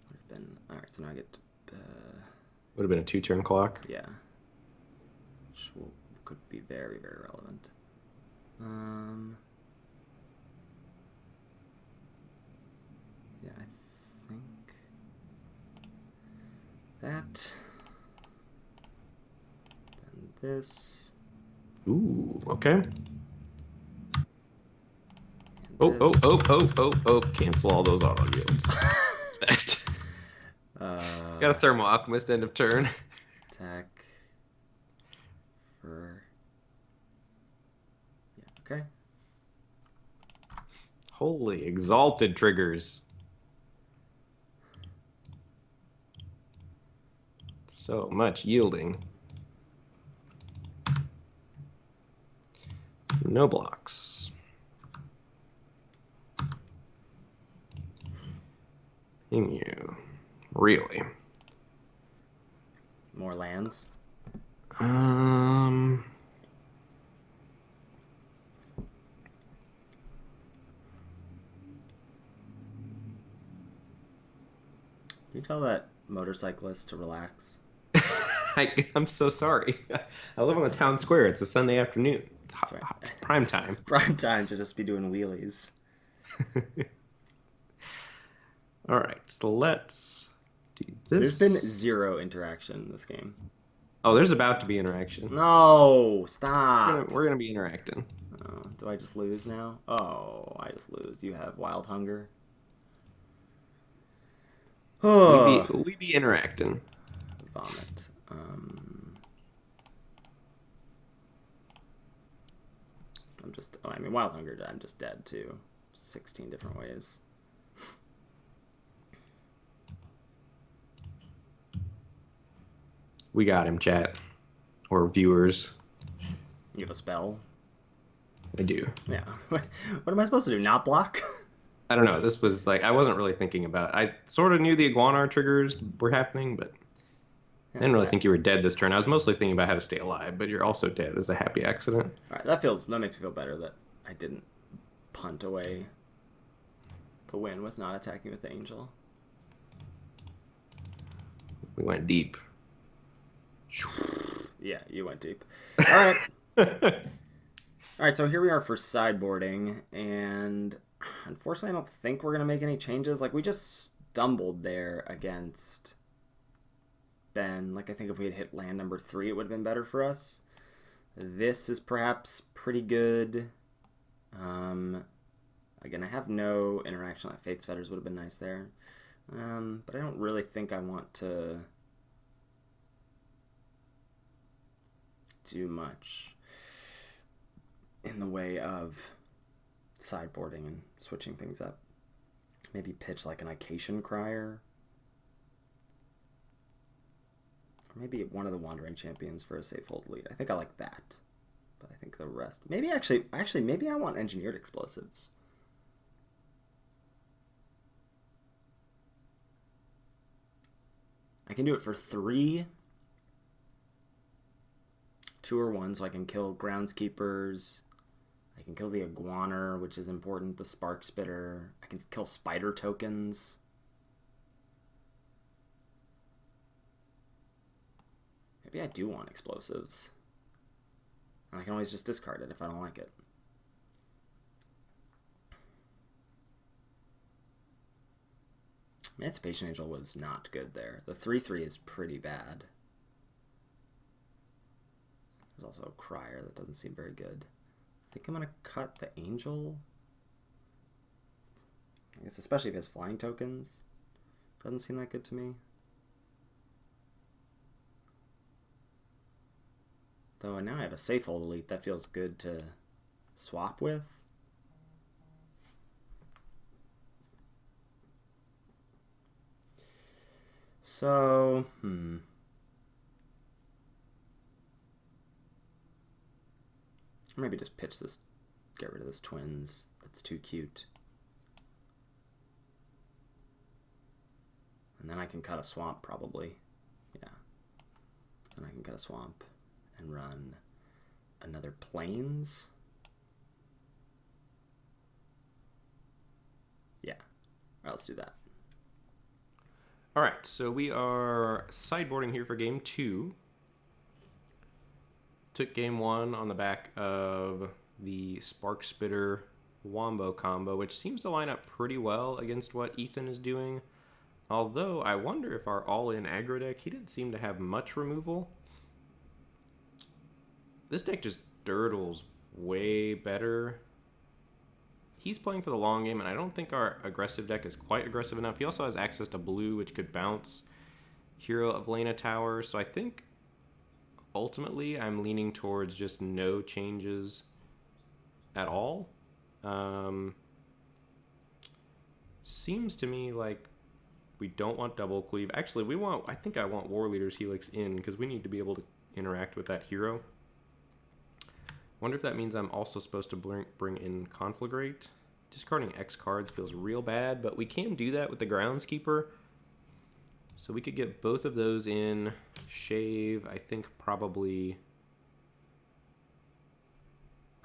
Would have been... Alright, so now I get... Would have been a 2-turn clock. Yeah. Which could be very, very relevant. Yeah, I think... That... Then this... Ooh, okay. and Oh. Cancel all those auto yields. Got a Thermal Alchemist end of turn. Attack for... Yeah, okay. Holy exalted triggers. So much yielding. No blocks. In you. Really? More lands. Um. Can you tell that motorcyclist to relax? I'm so sorry. I live on the town square. It's a Sunday afternoon. It's That's right. prime time. Prime time to just be doing wheelies. All right, so let's do this. There's been 0 interaction in this game. Oh, there's about to be interaction. No, stop. We're gonna be interacting. Oh, do I just lose now? Oh, I just lose. You have Wild Hunger. Oh, We be interacting. vomit. I'm just. Oh, I mean, Wild Hunger. I'm just dead too. 16 different ways. We got him, chat. Or viewers. You have a spell. I do. Yeah. What am I supposed to do? Not block? I don't know. This was like, I wasn't really thinking about it. I sort of knew the Iguanar triggers were happening, but I didn't really think you were dead this turn. I was mostly thinking about how to stay alive, but you're also dead as a happy accident. All right, that makes me feel better that I didn't punt away the win with not attacking with the Angel. We went deep. Yeah, you went deep. All right. All right, so here we are for sideboarding, and unfortunately I don't think we're going to make any changes. Like, we just stumbled there against Ben. Like, I think if we had hit land number 3, it would have been better for us. This is perhaps pretty good. Again, I have no interaction. Like, Faith's Fetters would have been nice there. But I don't really think I want to do much in the way of sideboarding and switching things up. Maybe pitch like an Ication Crier. Or maybe one of the Wandering Champions for a safe hold lead. I think I like that. But I think the rest... Maybe actually, maybe I want Engineered Explosives. I can do it for 3. 2 or 1, so I can kill groundskeepers. I can kill the iguaner, which is important, the spark spitter. I can kill spider tokens. Maybe I do want explosives. And I can always just discard it if I don't like it. Emancipation Angel was not good there. The 3/3 is pretty bad. There's also a Crier that doesn't seem very good. I think I'm going to cut the Angel. I guess especially if it has flying tokens. Doesn't seem that good to me. Though now I have a safe hold elite that feels good to swap with. So, maybe just pitch this, get rid of this twins. That's too cute. And then I can cut a swamp probably. Yeah. And I can cut a swamp and run another plains. Yeah. All right, let's do that. All right, so we are sideboarding here for game 2. Took game 1 on the back of the Spark Spitter Wombo combo, which seems to line up pretty well against what Ethan is doing. Although, I wonder if our all-in aggro deck, he didn't seem to have much removal. This deck just dirtles way better. He's playing for the long game, and I don't think our aggressive deck is quite aggressive enough. He also has access to blue, which could bounce Hero of Lena Tower. So I think, ultimately, I'm leaning towards just no changes at all. Seems to me like we don't want double cleave. Actually, I think I want War Leader's Helix in, because we need to be able to interact with that hero. Wonder if that means I'm also supposed to bring in Conflagrate. Discarding X cards feels real bad, but we can do that with the Groundskeeper. So we could get both of those in. Shave, I think probably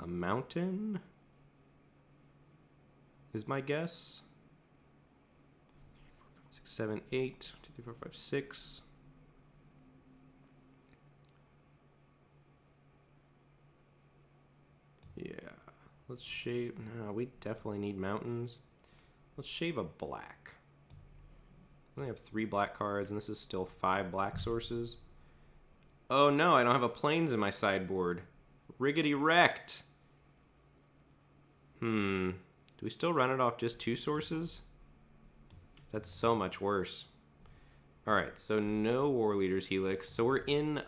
a mountain is my guess. 6, 7, 8, 2, 3, 4, 5, 6. Yeah, let's shave. No, we definitely need mountains. Let's shave a black. I only have 3 black cards, and this is still 5 black sources. Oh no, I don't have a plains in my sideboard. Riggedy wrecked. Do we still run it off just 2 sources? That's so much worse. Alright, so no War Leader's Helix. So we're in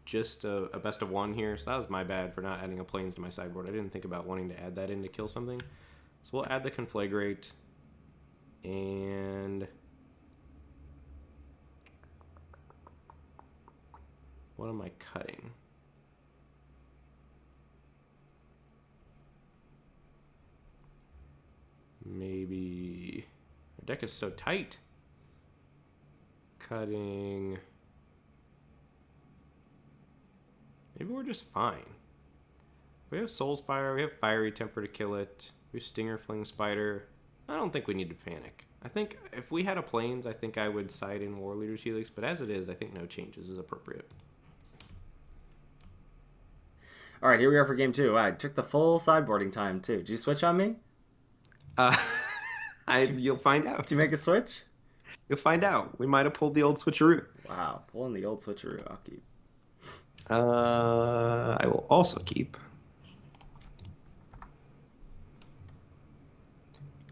just a best of 1 here. So that was my bad for not adding a plains to my sideboard. I didn't think about wanting to add that in to kill something. So we'll add the Conflagrate. And what am I cutting? Maybe our deck is so tight. Cutting. Maybe we're just fine. We have Soulspire, we have Fiery Temper to kill it, we have Stinger Fling Spider. I don't think we need to panic. I think if we had a plains, I think I would side in War Leader's Helix, but as it is, I think no changes is appropriate. All right, here we are for game 2. I took the full sideboarding time too. Did you switch on me? You'll find out. Did you make a switch? You'll find out. We might have pulled the old switcheroo. Wow, pulling the old switcheroo. I'll keep. I will also keep.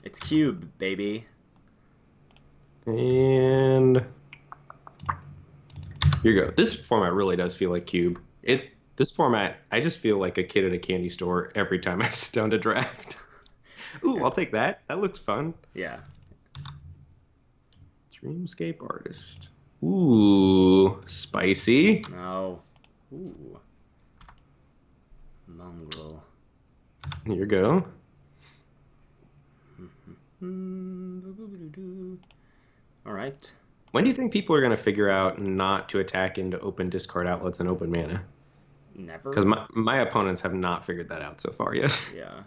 It's cube, baby. And here you go. This format really does feel like cube. This format, I just feel like a kid at a candy store every time I sit down to draft. Ooh, I'll take that. That looks fun. Yeah. Dreamscape Artist. Ooh, spicy. No. Ooh. Mongrel. Here you go. All right. When do you think people are going to figure out not to attack into open discard outlets and open mana? Because Never. my opponents have not figured that out so far yet. Yeah.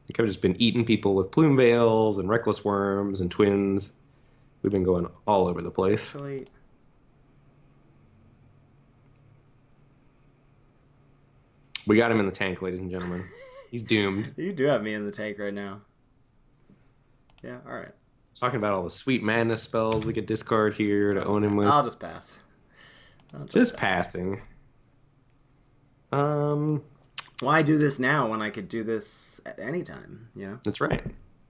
Like I've just been eating people with Plume Veils and Reckless Worms and Twins. We've been going all over the place. Actually, We got him in the tank, ladies and gentlemen. He's doomed. you do have me in the tank right now. Yeah. All right. Talking about all the sweet madness spells we could discard here to own him with. I'll just pass. Just passing. Why do this now when I could do this at any time? You know. That's right.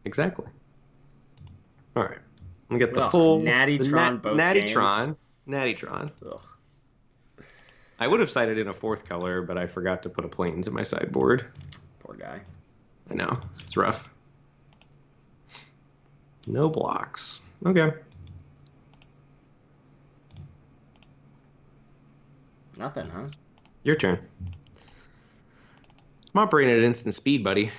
Exactly. All right. Let me get the Ugh, full Natty-tron both games. Natty-tron. Ugh. I would have cited in a fourth color, but I forgot to put a plains in my sideboard. Poor guy. I know. It's rough. No blocks. Okay. Nothing, huh? Your turn. I'm operating at instant speed, buddy.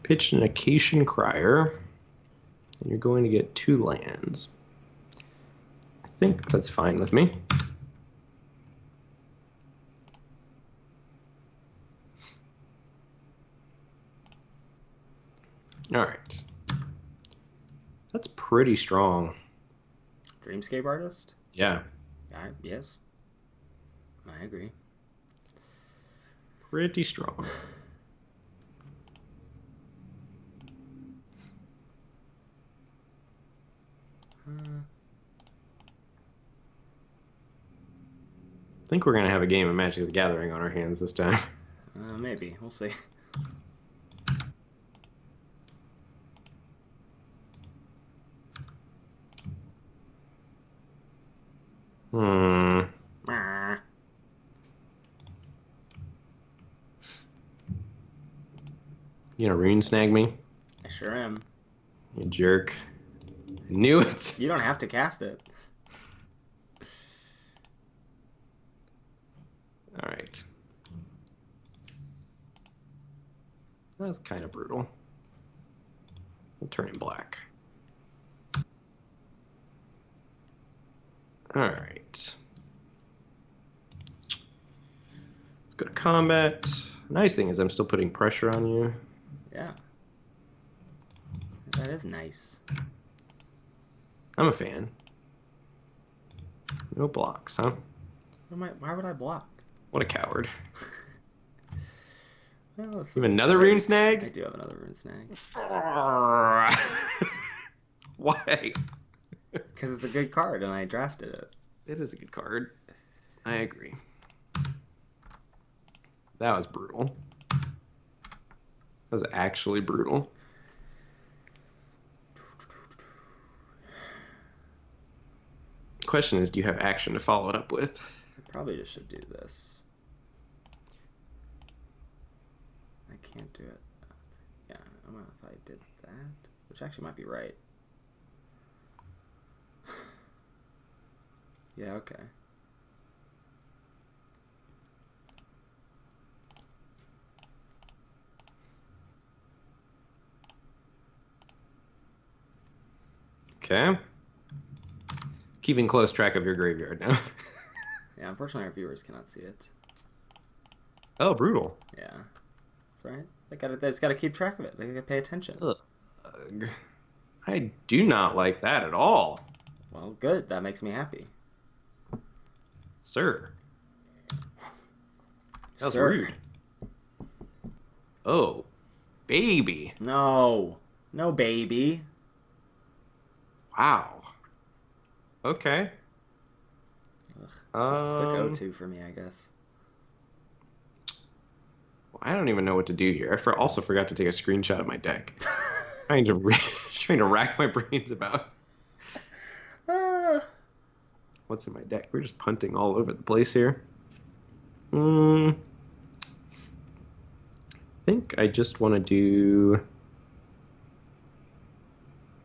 Pitch an Acacian Crier, and you're going to get 2 lands. I think that's fine with me. All right. That's pretty strong. Dreamscape artist? Yeah. Yes. I agree. Pretty strong. I think we're going to have a game of Magic the Gathering on our hands this time. Maybe. We'll see. You gonna rune snag me? I sure am. You jerk. I knew it. You don't have to cast it. All right. That's kind of brutal. We'll turn him black. All right. Let's go to combat. Nice thing is I'm still putting pressure on you. Yeah. That is nice. I'm a fan. No blocks, huh? Why would I block? What a coward. Well, You have another rune snag? I do have another rune snag. Why? Because it's a good card and I drafted it. It is a good card. I agree. That was brutal. That was actually brutal. Question is, do you have action to follow it up with? I probably just should do this. I can't do it. Yeah, I don't know if I did that, which actually might be right. Yeah, okay. Okay. Keeping close track of your graveyard now. Yeah, unfortunately our viewers cannot see it. Oh, brutal. Yeah. That's right. They just gotta keep track of it. They gotta pay attention. Ugh. I do not like that at all. Well, good. That makes me happy. Sir. That was Sir. rude. Oh, baby. No. No, baby. Wow. Okay. Quick O2 Well, for me, I guess. I don't even know what to do here. I also forgot to take a screenshot of my deck. trying to rack my brains about what's in my deck. We're just punting all over the place here. I think I just want to do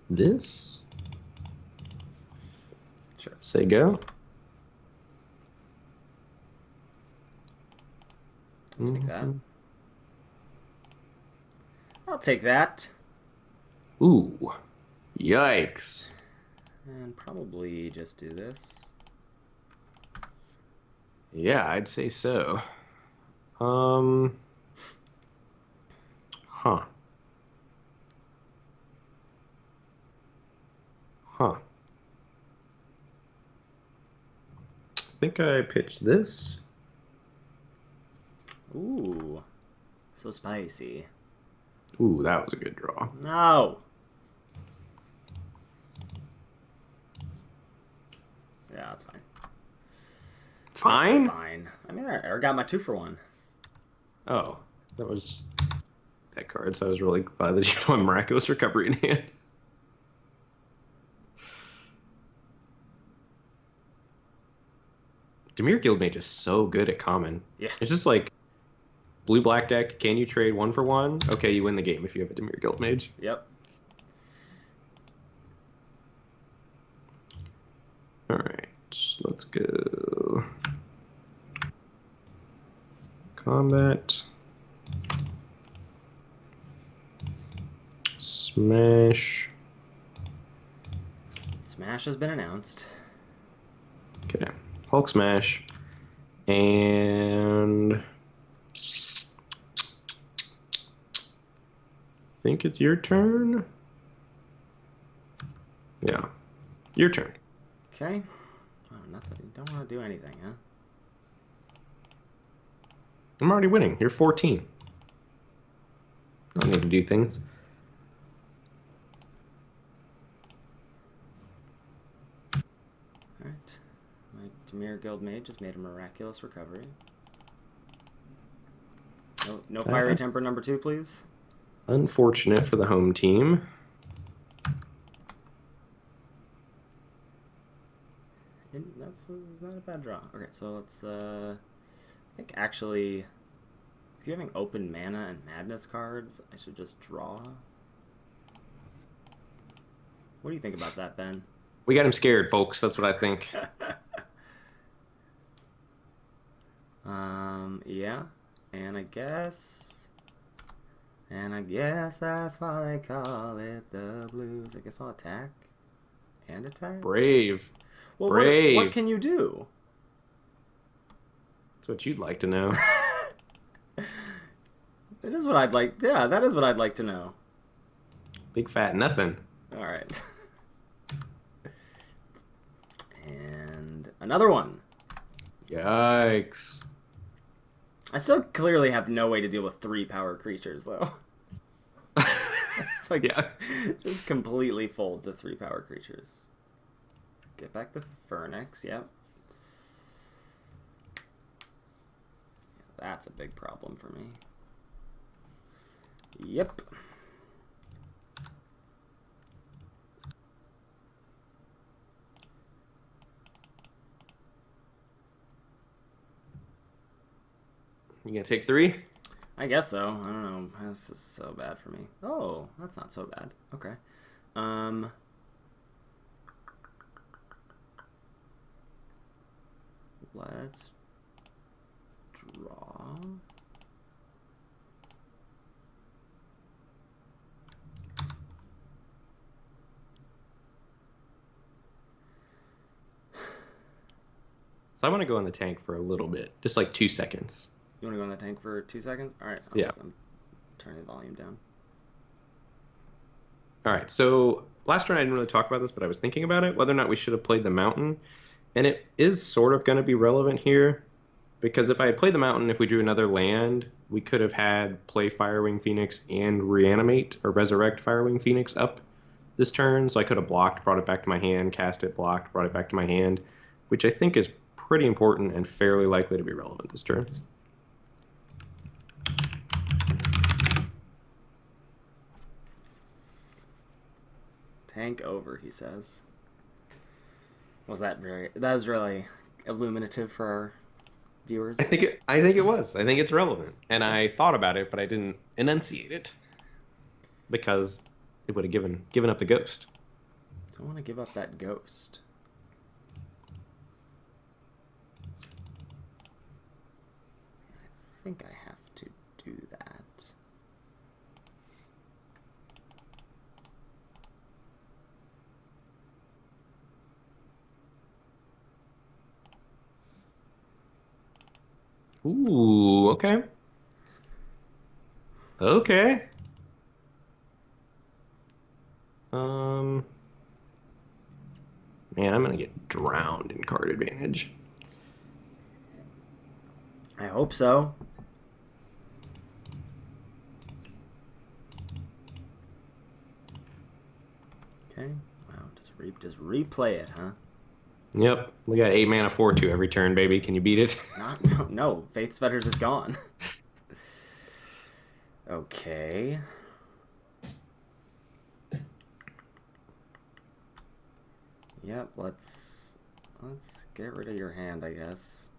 this. Sure. Say go. I'll take that. Mhm. I'll take that. Ooh. Yikes. And probably just do this. Yeah, I'd say so. Um. Huh. Huh. I think I pitched this. Ooh. So spicy. Ooh, that was a good draw. No! Yeah, that's fine. Fine? That's fine. I mean, I got my 2 for 1. Oh, that was that card, so I was really glad that you had a miraculous recovery in hand. Demir Guildmage is so good at common. Yeah. It's just like blue-black deck, can you trade 1 for 1? Okay, you win the game if you have a Demir Guildmage. Yep. Alright, let's go. Combat. Smash. Smash has been announced. Okay, Hulk Smash. And I think it's your turn. Yeah, your turn. Okay. Oh, nothing. You don't want to do anything, huh? I'm already winning. You're 14. I don't need to do things. Alright. My Demir Guildmage has made a miraculous recovery. No Fiery That's Temper number 2, please. unfortunate for the home team. That's not a bad draw. Okay, so let's, I think actually, if you're having open mana and madness cards, I should just draw. What do you think about that, Ben? We got him scared, folks. That's what I think. Yeah, and I guess that's why they call it the blues. I guess I'll attack and attack. Brave. Well, Brave. what can you do? That's what you'd like to know. That is what I'd like. Yeah, that is what I'd like to know. Big fat nothing. All right. And another one. Yikes. I still clearly have no way to deal with 3 power creatures, though. It's like, Yeah. just completely fold to 3 power creatures. Get back the Phoenix, yep. That's a big problem for me. Yep. You gonna take 3? I guess so. I don't know. This is so bad for me. Oh, that's not so bad. Okay. Let's draw. So I want to go in the tank for a little bit, just like 2 seconds. You want to go in the tank for 2 seconds? All right. Yeah. I'm turning the volume down. All right. So last turn I didn't really talk about this, but I was thinking about it, whether or not we should have played the mountain, and it is sort of going to be relevant here, because if I had played the mountain, if we drew another land, we could have had play Firewing Phoenix and reanimate or resurrect Firewing Phoenix up this turn. So I could have blocked, brought it back to my hand, cast it, blocked, brought it back to my hand, which I think is pretty important and fairly likely to be relevant this turn. Tank over, he says. That was really illuminative for our viewers? I think it was. I think it's relevant. And I thought about it, but I didn't enunciate it because it would have given up the ghost. Don't want to give up that ghost. I think I have to do that. Ooh, okay. Okay. Man, I'm gonna get drowned in card advantage. I hope so. Okay. Wow, just replay it, huh? Yep, we got 8 mana 4/2 every turn, baby. Can you beat it? No. Faith's Fetters is gone. Okay. Yep, let's get rid of your hand, I guess.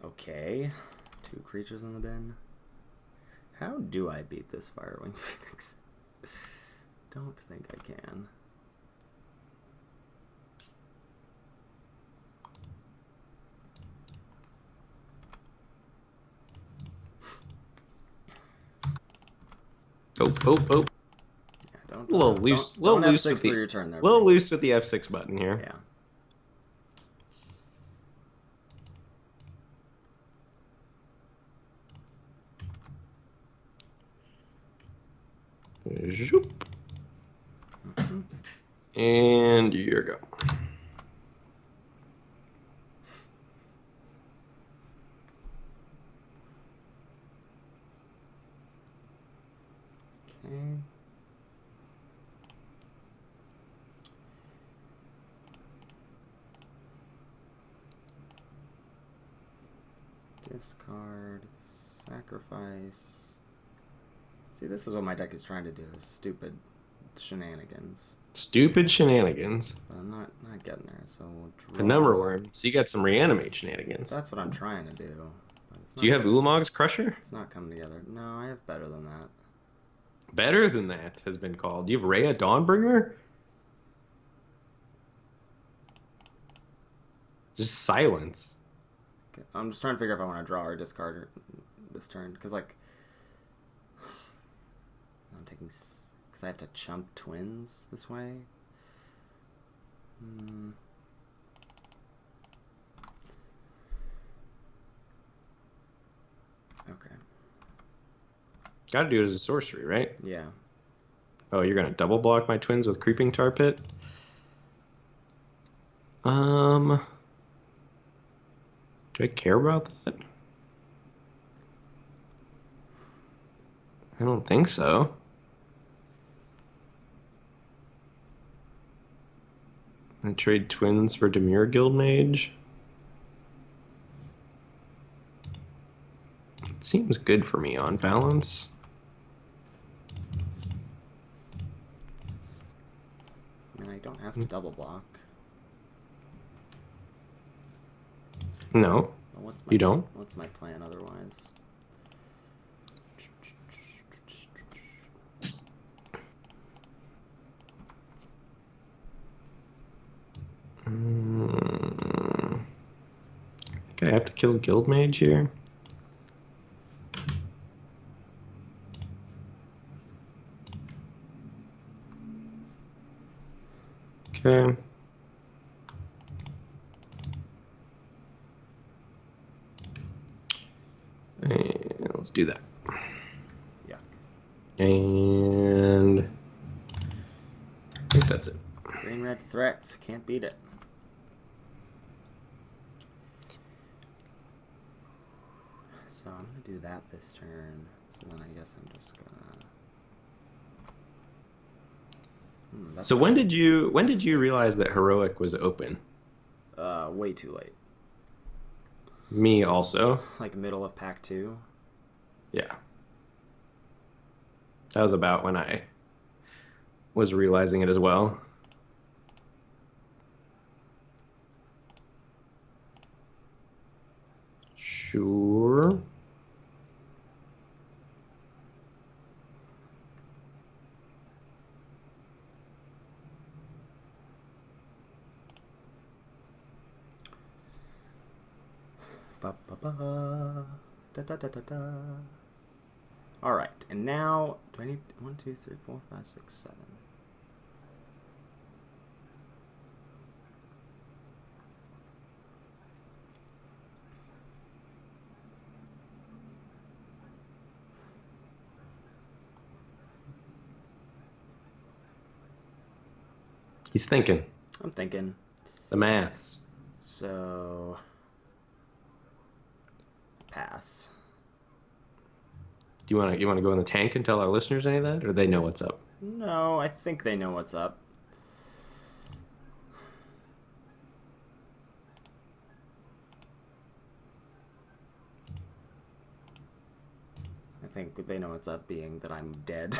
Okay. 2 creatures in the bin. How do I beat this Firewing Phoenix? Don't think I can. Oh. Yeah, A little loose. Don't loose F6 with through the. your turn there. Little buddy. loose with the F6 button here. Yeah. Zoop. And you go. Okay. Discard, sacrifice. See, this is what my deck is trying to do, is stupid shenanigans. Stupid shenanigans. But I'm not getting there, so we'll draw. A number worm. So you got some reanimate shenanigans. That's what I'm trying to do. Do you have Ulamog's Crusher? It's not coming together. No, I have better than that. Better than that has been called. Do you have Rhea Dawnbringer? Just silence. Okay. I'm just trying to figure out if I want to draw or discard this turn, because like I'm taking, because I have to chump twins this way. Okay. Gotta do it as a sorcery, right? Yeah. Oh, you're gonna double block my twins with Creeping Tar Pit? Do I care about that? I don't think so. I trade twins for Demure Guildmage. It seems good for me on balance. And I don't have to double block. No, Well, you don't. What's my plan otherwise? I think I have to kill Guildmage here. Okay. And let's do that. Yuck. And I think that's it. Green red threats. Can't beat it. So I'm gonna do that this turn. So then I guess I'm just gonna. So when did you realize that Heroic was open? Way too late. Me also. Like middle of pack 2. Yeah. That was about when I was realizing it as well. Sure. Ba, ba, ba. Da, da, da, da, da. All right, and now do I need 1, 2, 3, 4, 5, 6, 7? He's thinking. I'm thinking. The maths. So pass. Do you want to go in the tank and tell our listeners any of that, or they know what's up? No, I think they know what's up. I think they know what's up, being that I'm dead.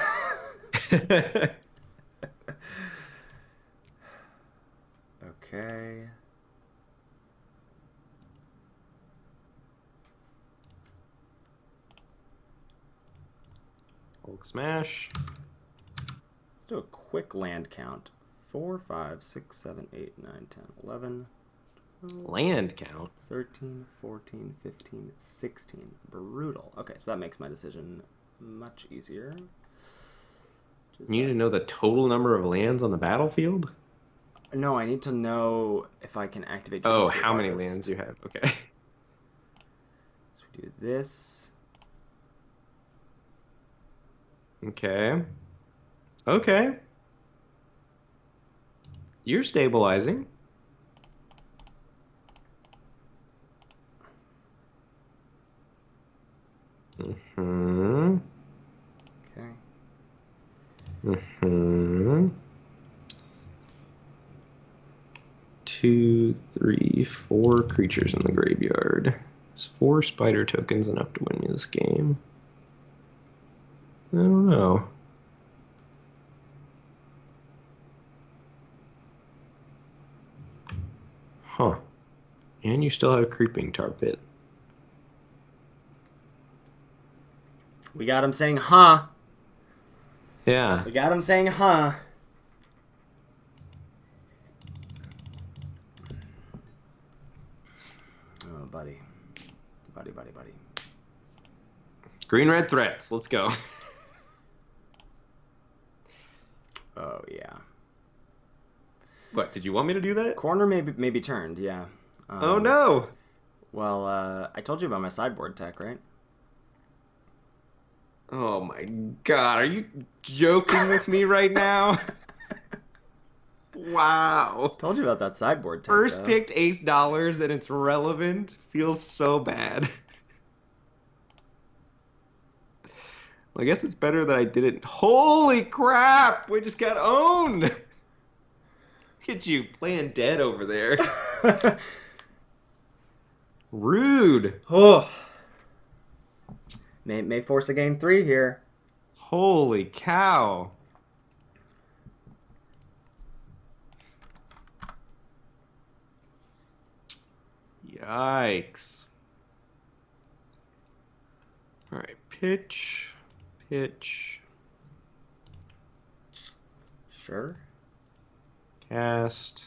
Okay. Hulk smash. Let's do a quick land count. 4, 5, 6, 7, 8, 9, 10, 11. Land count? 13, 14, 15, 16. Brutal. Okay, so that makes my decision much easier. You need to know the total number of lands on the battlefield? No, I need to know if I can activate. Oh, how many lands you have. Okay. So we do this. Okay. Okay. You're stabilizing. Mm-hmm. Okay. Mm-hmm. 2, 3, 4 creatures in the graveyard. Is 4 spider tokens enough to win me this game? I don't know. Huh. And you still have creeping tar pit. We got him saying, huh. Yeah. We got him saying, huh. Oh, buddy. Buddy. Green red threats. Let's go. Oh, yeah. What, did you want me to do that? Corner may be turned, yeah. Oh no! Well, I told you about my sideboard tech, right? Oh my god, are you joking with me right now? Wow. Told you about that sideboard tech. First picked $8 and it's relevant. Feels so bad. Well, I guess it's better that I didn't. Holy crap! We just got owned! Look at you playing dead over there. Rude. Oh. May force a game 3 here. Holy cow. Yikes. All right, pitch. Sure. Cast.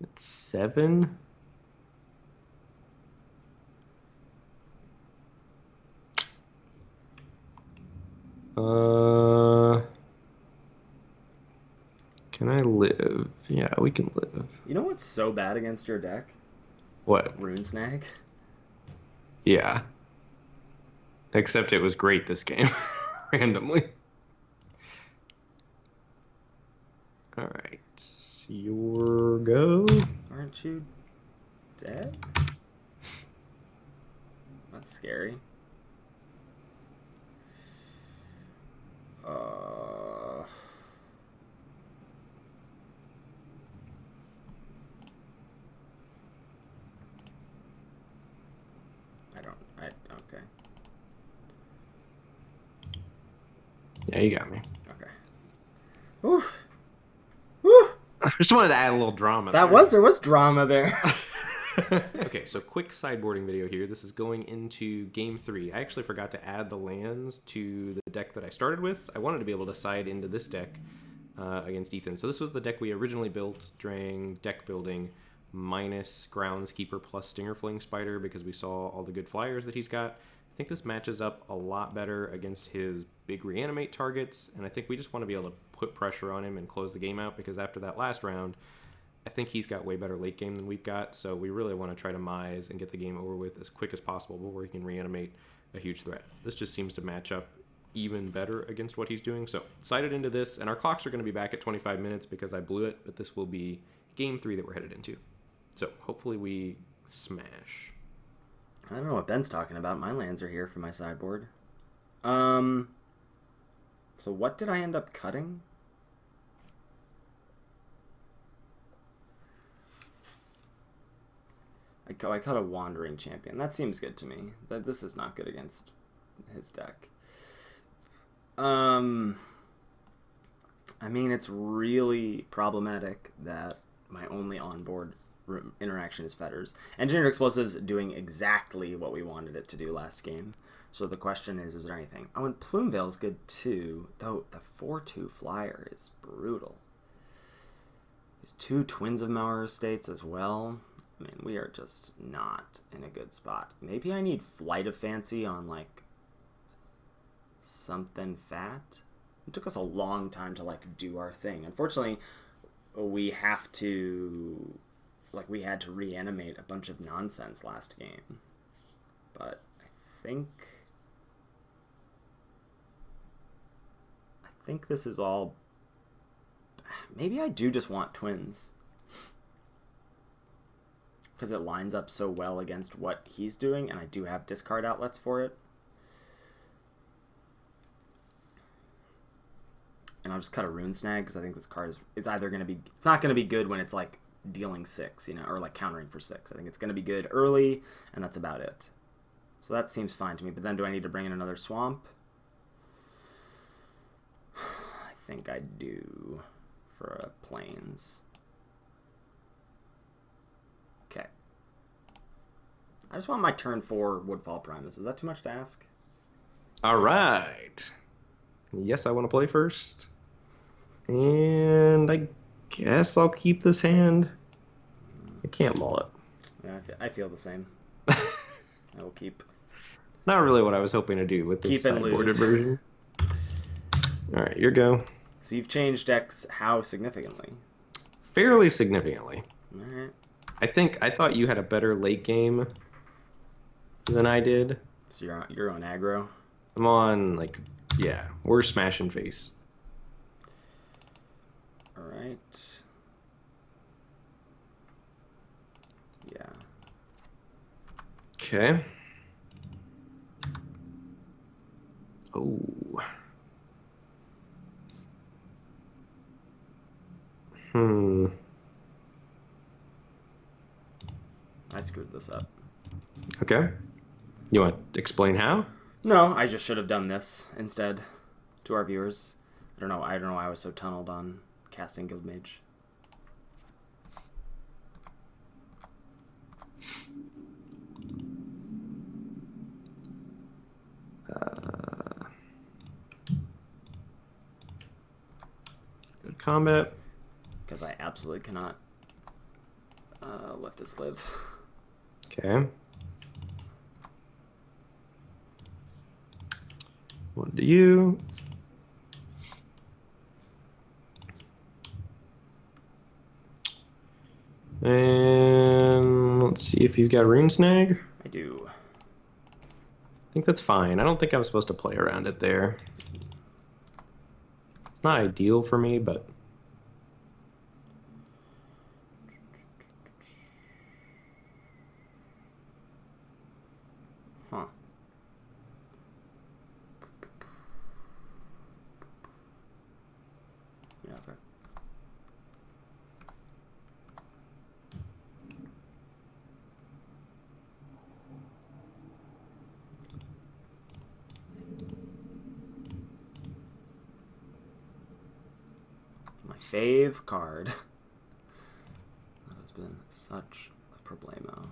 It's 7. Can I live? Yeah, we can live. You know what's so bad against your deck? What? Rune Snag. Yeah. Except it was great this game. Randomly. Alright. Your go. Aren't you dead? That's scary. Okay. Yeah, you got me. Okay. Woo! Woo! I just wanted to add a little drama There was drama there. Okay, so quick sideboarding video here. This is going into game 3. I actually forgot to add the lands to the deck that I started with. I wanted to be able to side into this deck against Ethan. So this was the deck we originally built during deck building. minus Groundskeeper plus Stinger Fling Spider because we saw all the good flyers that he's got. I think this matches up a lot better against his big reanimate targets, and I think we just want to be able to put pressure on him and close the game out because after that last round, I think he's got way better late game than we've got, so we really want to try to mise and get the game over with as quick as possible before he can reanimate a huge threat. This just seems to match up even better against what he's doing, so sighted into this, and our clocks are going to be back at 25 minutes because I blew it, but this will be game 3 that we're headed into. So hopefully we smash. I don't know what Ben's talking about. My lands are here for my sideboard. So what did I end up cutting? I cut a Wandering Champion. That seems good to me. This is not good against his deck. I mean, it's really problematic that my only onboard interaction is Fetters. Engineered Explosives doing exactly what we wanted it to do last game. So the question is there anything? Oh, and Plumeveil is good too, though the 4/2 flyer is brutal. There's 2 Twins of Mauer Estates as well. I mean, we are just not in a good spot. Maybe I need Flight of Fancy on, like, something fat? It took us a long time to, like, do our thing. Unfortunately, we have to... Like, we had to reanimate a bunch of nonsense last game. But I think this is all... Maybe I do just want Twins. Because it lines up so well against what he's doing, and I do have discard outlets for it. And I'll just cut a Rune Snag, because I think this card is either going to be... It's not going to be good when it's, like, dealing 6, you know, or, like, countering for 6. I think it's going to be good early, and that's about it. So that seems fine to me. But then do I need to bring in another Swamp? I think I do for a Plains. Okay. I just want my turn 4 Woodfall Primus. Is that too much to ask? All right. Yes, I want to play first. And I guess I'll keep this hand. I can't mull it. Yeah, I feel the same. I will keep. Not really what I was hoping to do with this Keep and sideboarded lose. version. All right, your go. So you've changed decks how significantly? Fairly significantly. All right. I thought you had a better late game than I did. So you're on aggro? I'm on, like, yeah, we're smashing face. All right. Yeah. Okay. Oh. I screwed this up. Okay. You want to explain how? No, I just should have done this instead to our viewers. I don't know why I was so tunneled on casting Guildmage. Good combat. Because I absolutely cannot let this live. Okay. One to you. And let's see if you've got Rune Snag. I do. I think that's fine. I don't think I'm supposed to play around it there. It's not ideal for me, but... Huh. Yeah, okay. My fave card. That has been such a problemo.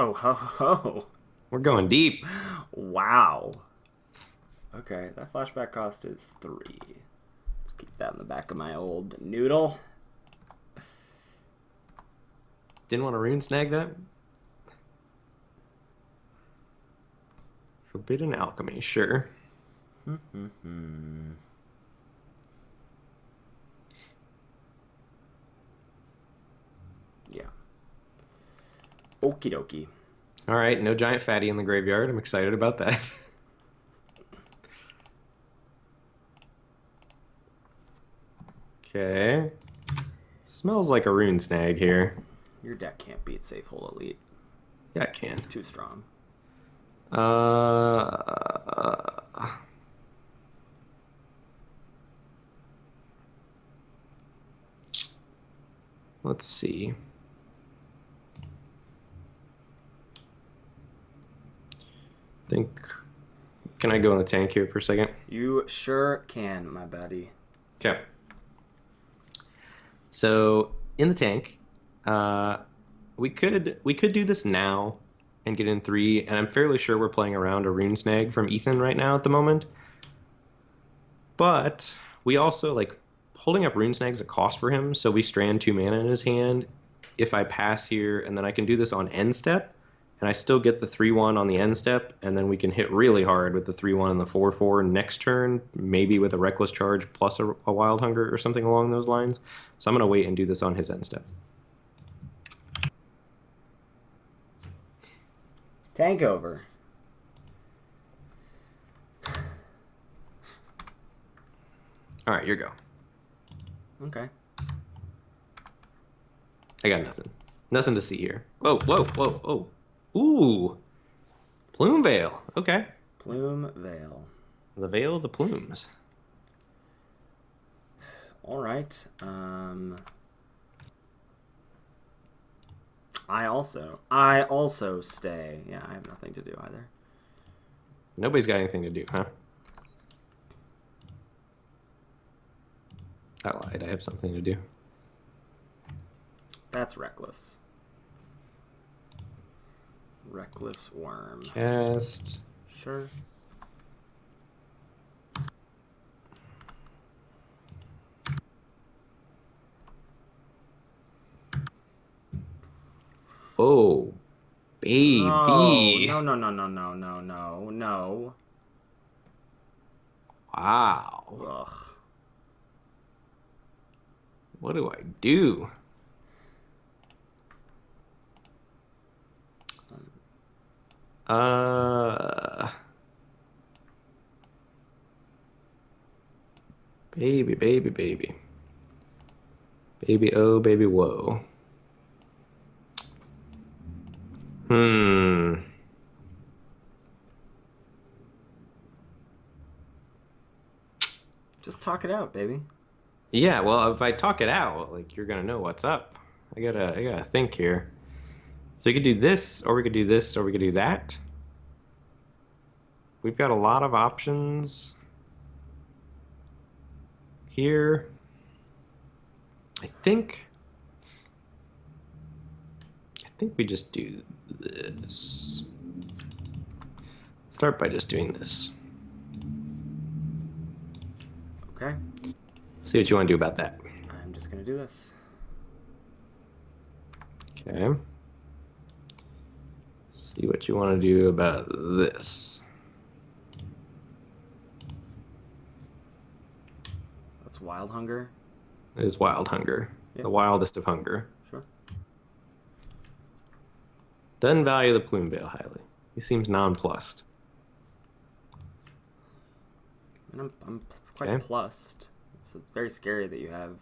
Oh, ho, ho. We're going deep. Wow. Okay, that flashback cost is 3. Let's keep that in the back of my old noodle. Didn't want to rune snag that. Forbidden Alchemy, sure. Yeah. Okie dokie. All right, no giant fatty in the graveyard. I'm excited about that. Okay. Smells like a rune snag here. Your deck can't beat Safe Hole Elite. Yeah, I can. Too strong. Let's see. Can I go in the tank here for a second? You sure can, my buddy. Okay. So in the tank, we could do this now and get in 3, and I'm fairly sure we're playing around a rune snag from Ethan right now at the moment. But we also like holding up rune snag's a cost for him, so we strand 2 mana in his hand. If I pass here, and then I can do this on end step, and I still get the 3/1 on the end step, and then we can hit really hard with the 3/1 and the 4/4 next turn, maybe with a Reckless Charge plus a Wild Hunger or something along those lines. So I'm going to wait and do this on his end step. Tank over. All right, your go. Okay. I got nothing. Nothing to see here. Whoa, whoa, whoa, whoa. Ooh. Plume Veil. Okay. Plume Veil. The Veil of the Plumes. All right. I also stay. Yeah, I have nothing to do either. Nobody's got anything to do, huh? I lied. I have something to do. That's reckless. Reckless Worm. Cast. Sure. Oh, baby. No. Wow. Ugh. What do I do? Baby. Baby, oh, baby, whoa. Just talk it out, baby. Yeah, well, if I talk it out, like, you're gonna know what's up. I gotta think here. So we could do this, or we could do this, or we could do that. We've got a lot of options here. I think we just do this. Start by just doing this. Okay. See what you want to do about that. I'm just gonna do this. Okay. See what you want to do about this. That's Wild Hunger. It is Wild Hunger. Yeah. The wildest of hunger. Sure. Doesn't value the Plume Veil highly. He seems nonplussed. And I'm quite Okay. plussed. It's very scary that you have.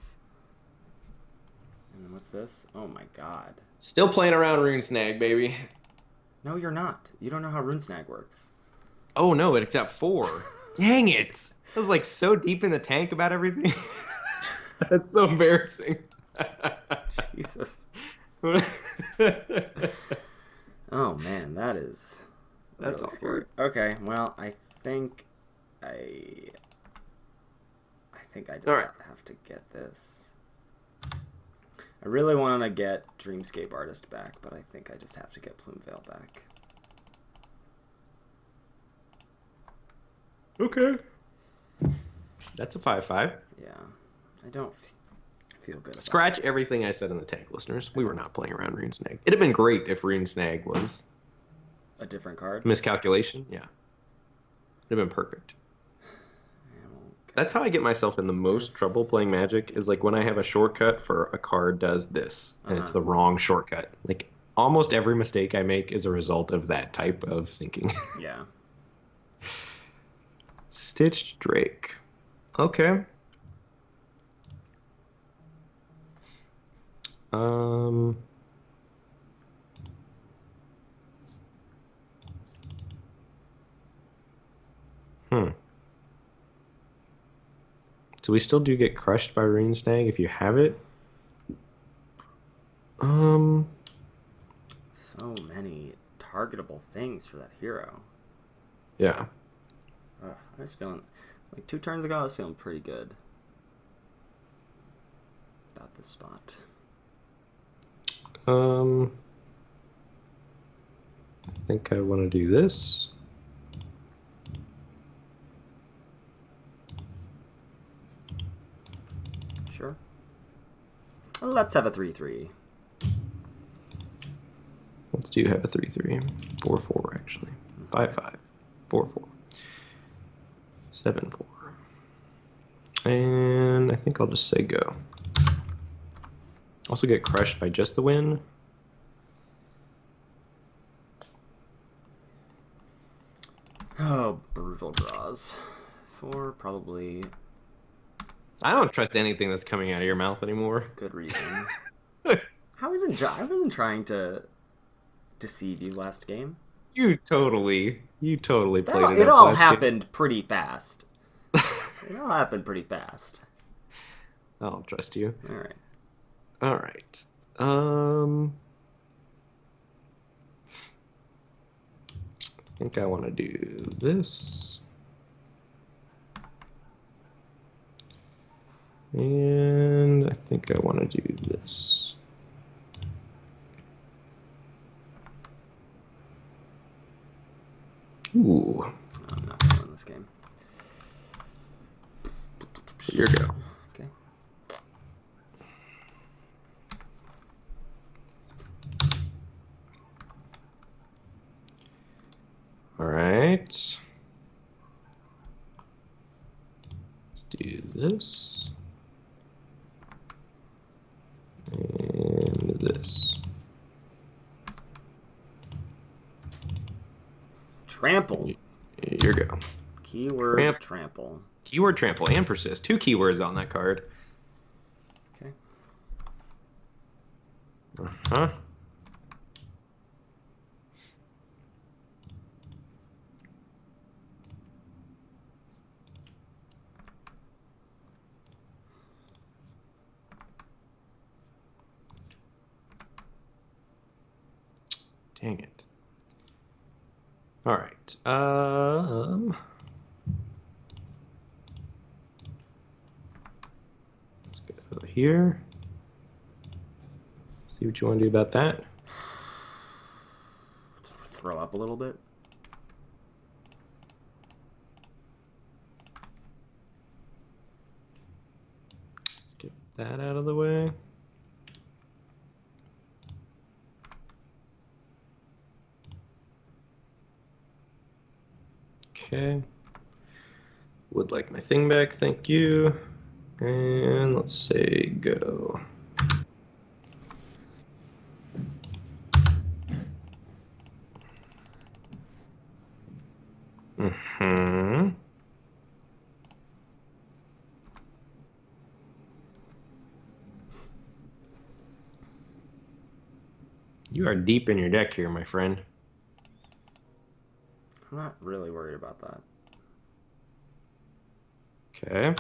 And then what's this? Oh my god. Still playing around Rune Snag, baby. No, you're not. You don't know how Rune Snag works. Oh no, it got 4. Dang it! I was like so deep in the tank about everything. That's so embarrassing. Jesus. Oh man, that's That's really awkward. scary. Okay, well, I think I just All right. have to get this. I really want to get Dreamscape Artist back, but I think I just have to get Plume Veil back. Okay. That's a 5/5. Yeah, I feel good about Scratch everything I said in the tank, listeners. We were not playing around Rune Snag. It'd have been great if Rune Snag was a different card. miscalculation. Yeah. It'd have been perfect. That's how I get myself in the most trouble playing Magic, is like when I have a shortcut for a card does this, and it's the wrong shortcut. Like, almost every mistake I make is a result of that type of thinking. Yeah. Stitched Drake. Okay. So we still do get crushed by Rune Snag if you have it. So many targetable things for that hero. Yeah. I was feeling, like 2 turns ago, I was feeling pretty good about this spot. I think I want to do this. Sure. Let's have a 3/3. Let's do have a 3/3. 4/4 actually. 5/5. 4/4. 7/4. And I think I'll just say go. Also get crushed by just the win. Oh, brutal draws. 4, probably. I don't trust anything that's coming out of your mouth anymore. Good reason. I wasn't trying to deceive you last game. You totally played it. It all happened pretty fast. It all happened pretty fast. I don't trust you. All right. All right. I think I want to do this. And I think I want to do this. Ooh. I'm not going to win this game. Your go. Okay. All right. Let's do this. And this. Trample. Your go. Keyword trample. Keyword trample and persist. 2 keywords on that card. Okay. Uh-huh. Dang it. All right. Let's go here. See what you want to do about that. Throw up a little bit. Let's get that out of the way. Okay. Would like my thing back, thank you. And let's say go. Mm-hmm. You are deep in your deck here, my friend. I'm not really worried about that. Okay.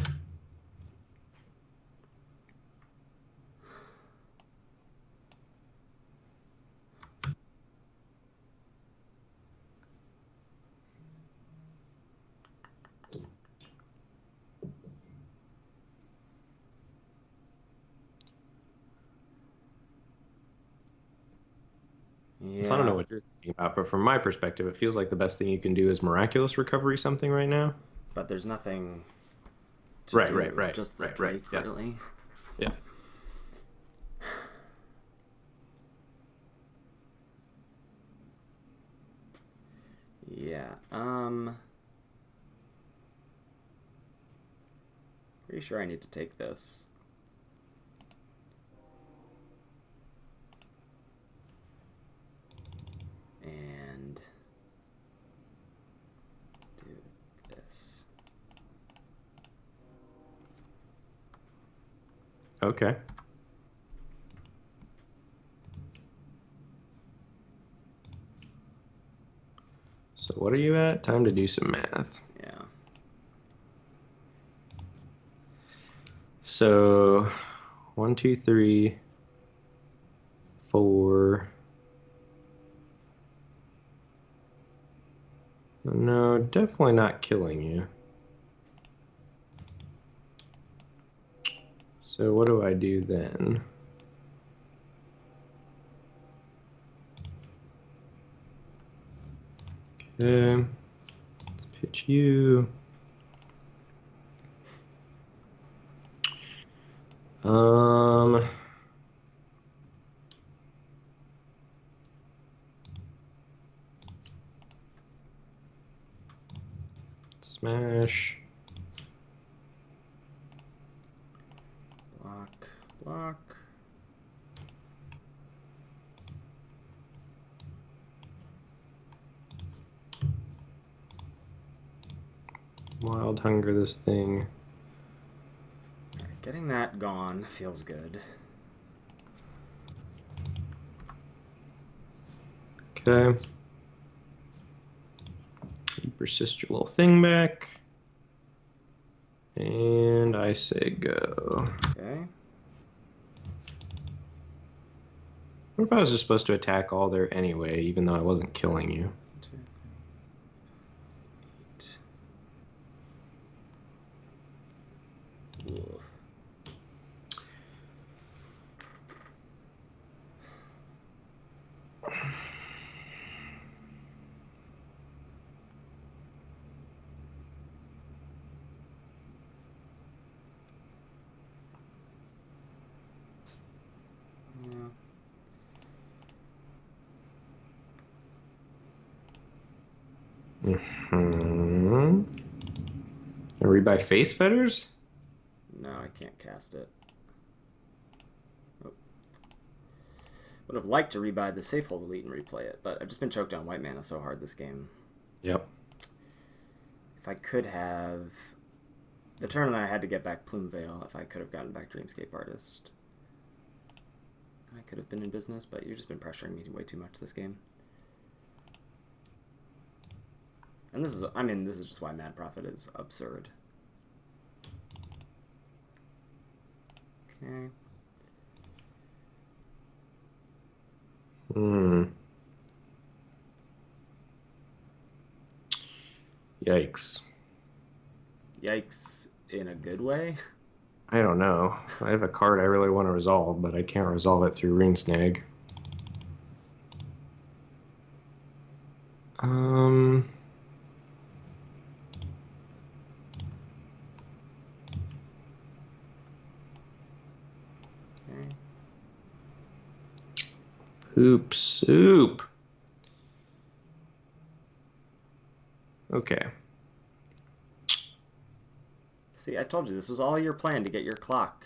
Yeah. So I don't know what you're thinking about, but from my perspective, it feels like the best thing you can do is miraculous recovery something right now. But there's nothing to Right, do. right. Just the Right, Drake, yeah. really. Yeah. Yeah. Pretty sure I need to take this. And do this. Okay. So what are you at? Time to do some math. Yeah. So 1, 2, 3, 4. No, definitely not killing you. So what do I do then? Okay, let's pitch you. Smash. Block, block. Wild Hunger this thing. Alright, getting that gone feels good. Okay. You persist your little thing back. And I say go. Okay. What if I was just supposed to attack all there anyway, even though I wasn't killing you? 2, 3, 8. Oof. Mm-hmm. And rebuy face fetters? No, I can't cast it. Oh. Would have liked to rebuy the Safehold Elite and replay it, but I've just been choked on white mana so hard this game. Yep. If I could have... The turn that I had to get back Plume Veil, if I could have gotten back Dreamscape Artist, I could have been in business, but you've just been pressuring me way too much this game. And this is, I mean, this is just why Mad Prophet is absurd. Okay. Yikes. Yikes in a good way? I don't know. I have a card I really want to resolve, but I can't resolve it through Ring Snag. Okay. Poop soup. Okay. See, I told you, this was all your plan to get your clock.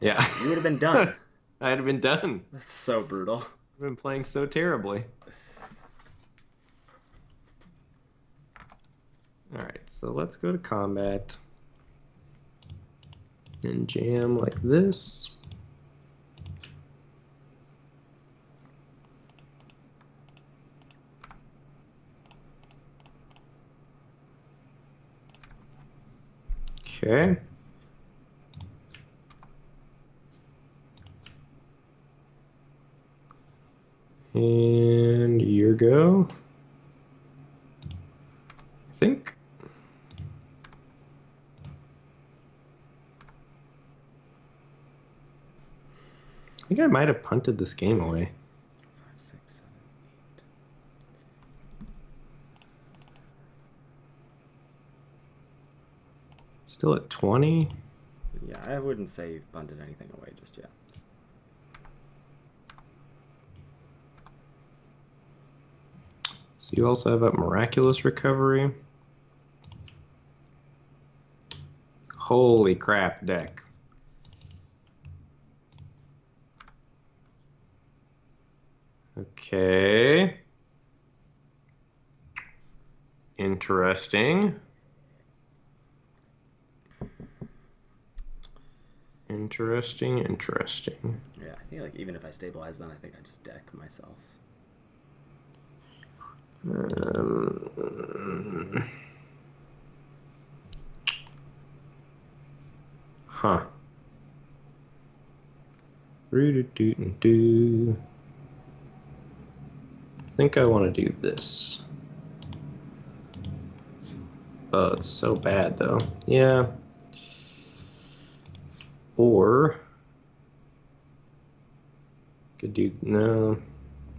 Yeah. You would have been done. I'd have been done. That's so brutal. I've been playing so terribly. Alright, so let's go to combat. And jam like this. Okay. And your go. I think. I think I might have punted this game away. 5, 6, 7, 8. Still at 20. Yeah, I wouldn't say you've punted anything away just yet. So you also have a miraculous recovery. Holy crap, deck. Okay. Interesting. Interesting. Yeah, I think like even if I stabilize, then I think I just deck myself. Huh. I think I want to do this. Oh, it's so bad though. Yeah. Or could do no.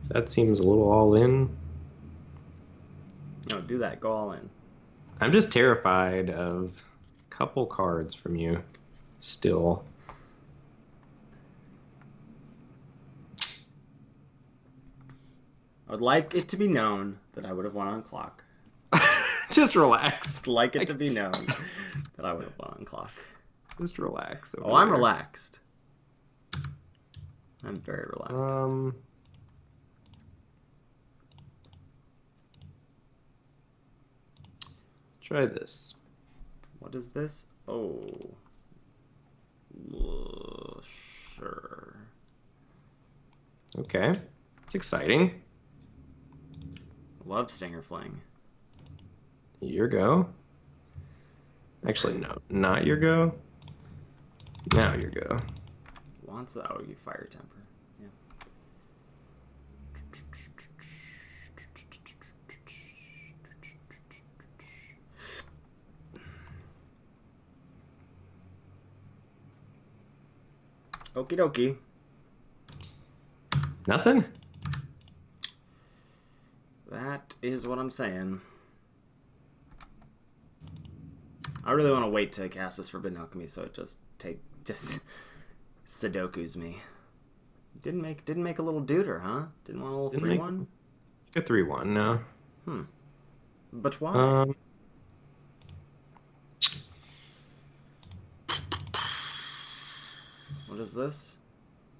That seems a little all in. No, do that. Go all in. I'm just terrified of a couple cards from you still. I would like it to be known that I would have won on clock. Just relax. I'd like it to be known that I would have won on clock. Just relax. Oh, I'm relaxed. I'm very relaxed. Let's try this. What is this? Oh. Sure. Okay. It's exciting. Love Stinger Fling. Your go. Actually, no. Not your go. Now your go. Wants that. Oh, you Fire Temper. Yeah. Okie dokie. Nothing? That is what I'm saying. I really want to wait to cast this Forbidden Alchemy, so it just Sudoku's me. Didn't make a little deuter, huh? Didn't want a little 3-1? A 3-1, no. But why? What is this?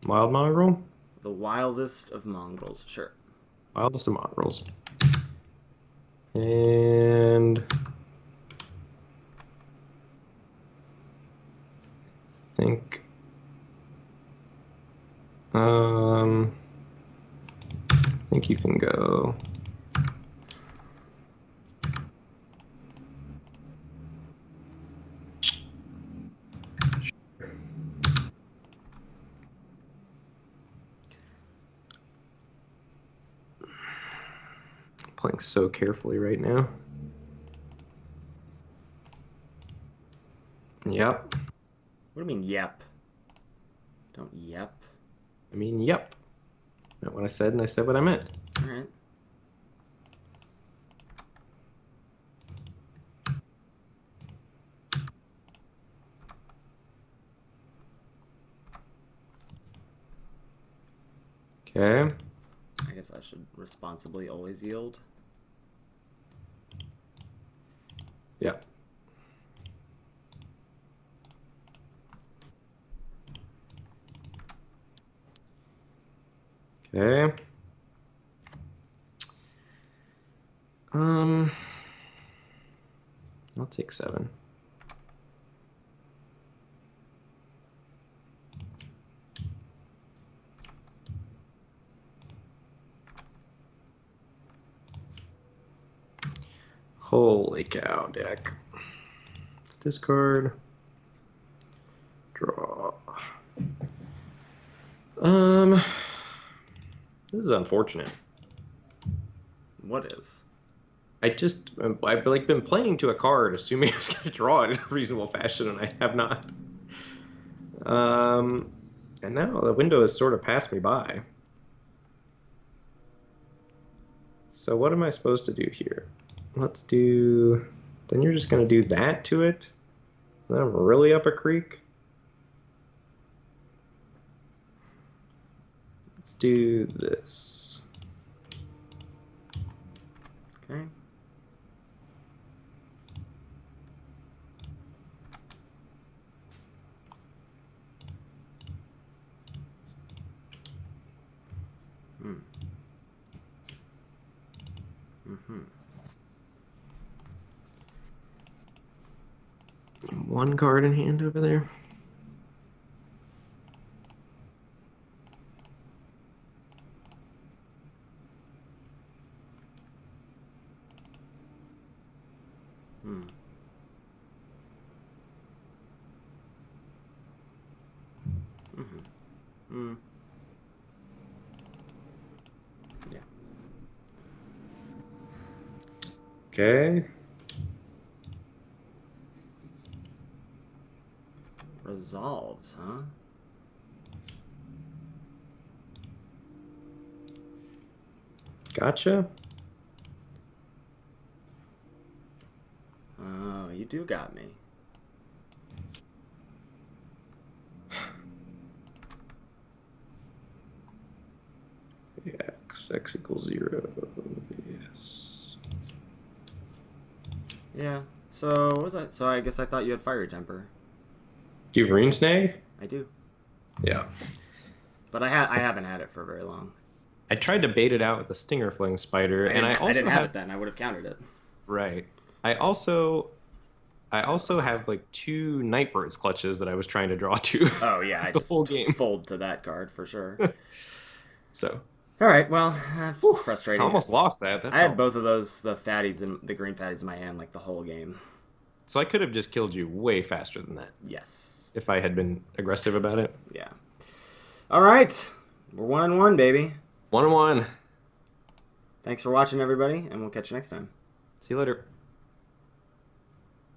Wild Mongrel? The wildest of mongrels. Sure. Wildest of Mongrels. And I think you can go. Playing so carefully right now. Yep. What do you mean, yep? Don't yep. I mean, yep. Not what I said, and I said what I meant. Alright. Okay. I guess I should responsibly always yield. Yep. Okay. I'll take 7. Holy cow, deck. Discard. Draw. This is unfortunate. What is? I've like been playing to a card, assuming I was going to draw it in a reasonable fashion, and I have not. And now the window has sort of passed me by. So what am I supposed to do here? Let's do. Then you're just going to do that to it. Then I'm really up a creek. Let's do this. Okay. Hmm. Mm-hmm. One card in hand over there. Hmm. Mm-hmm. Mm. Yeah. Okay. Resolves, huh? Gotcha. Oh, you do got me. X equals 0. Yes. Yeah. So what was that? So I guess I thought you had Fire Temper. Do you have Rune Snag? I do, Yeah. but I haven't had it for very long. I tried to bait it out with the Stinger Fling Spider, and I I also didn't have it then. I would have countered it. Right. I also have like 2 Nightbird's clutches that I was trying to draw to. Oh yeah, I the just whole game. fold to that card for sure. So All right, well, that's I frustrating. almost lost that. That I had felt- both of those, the fatties and the green fatties in my hand like the whole game. So I could have just killed you way faster than that Yes. if I had been aggressive about it. Yeah. All right, we're 1-1, baby. 1-1. Thanks for watching, everybody, and we'll catch you next time. See you later.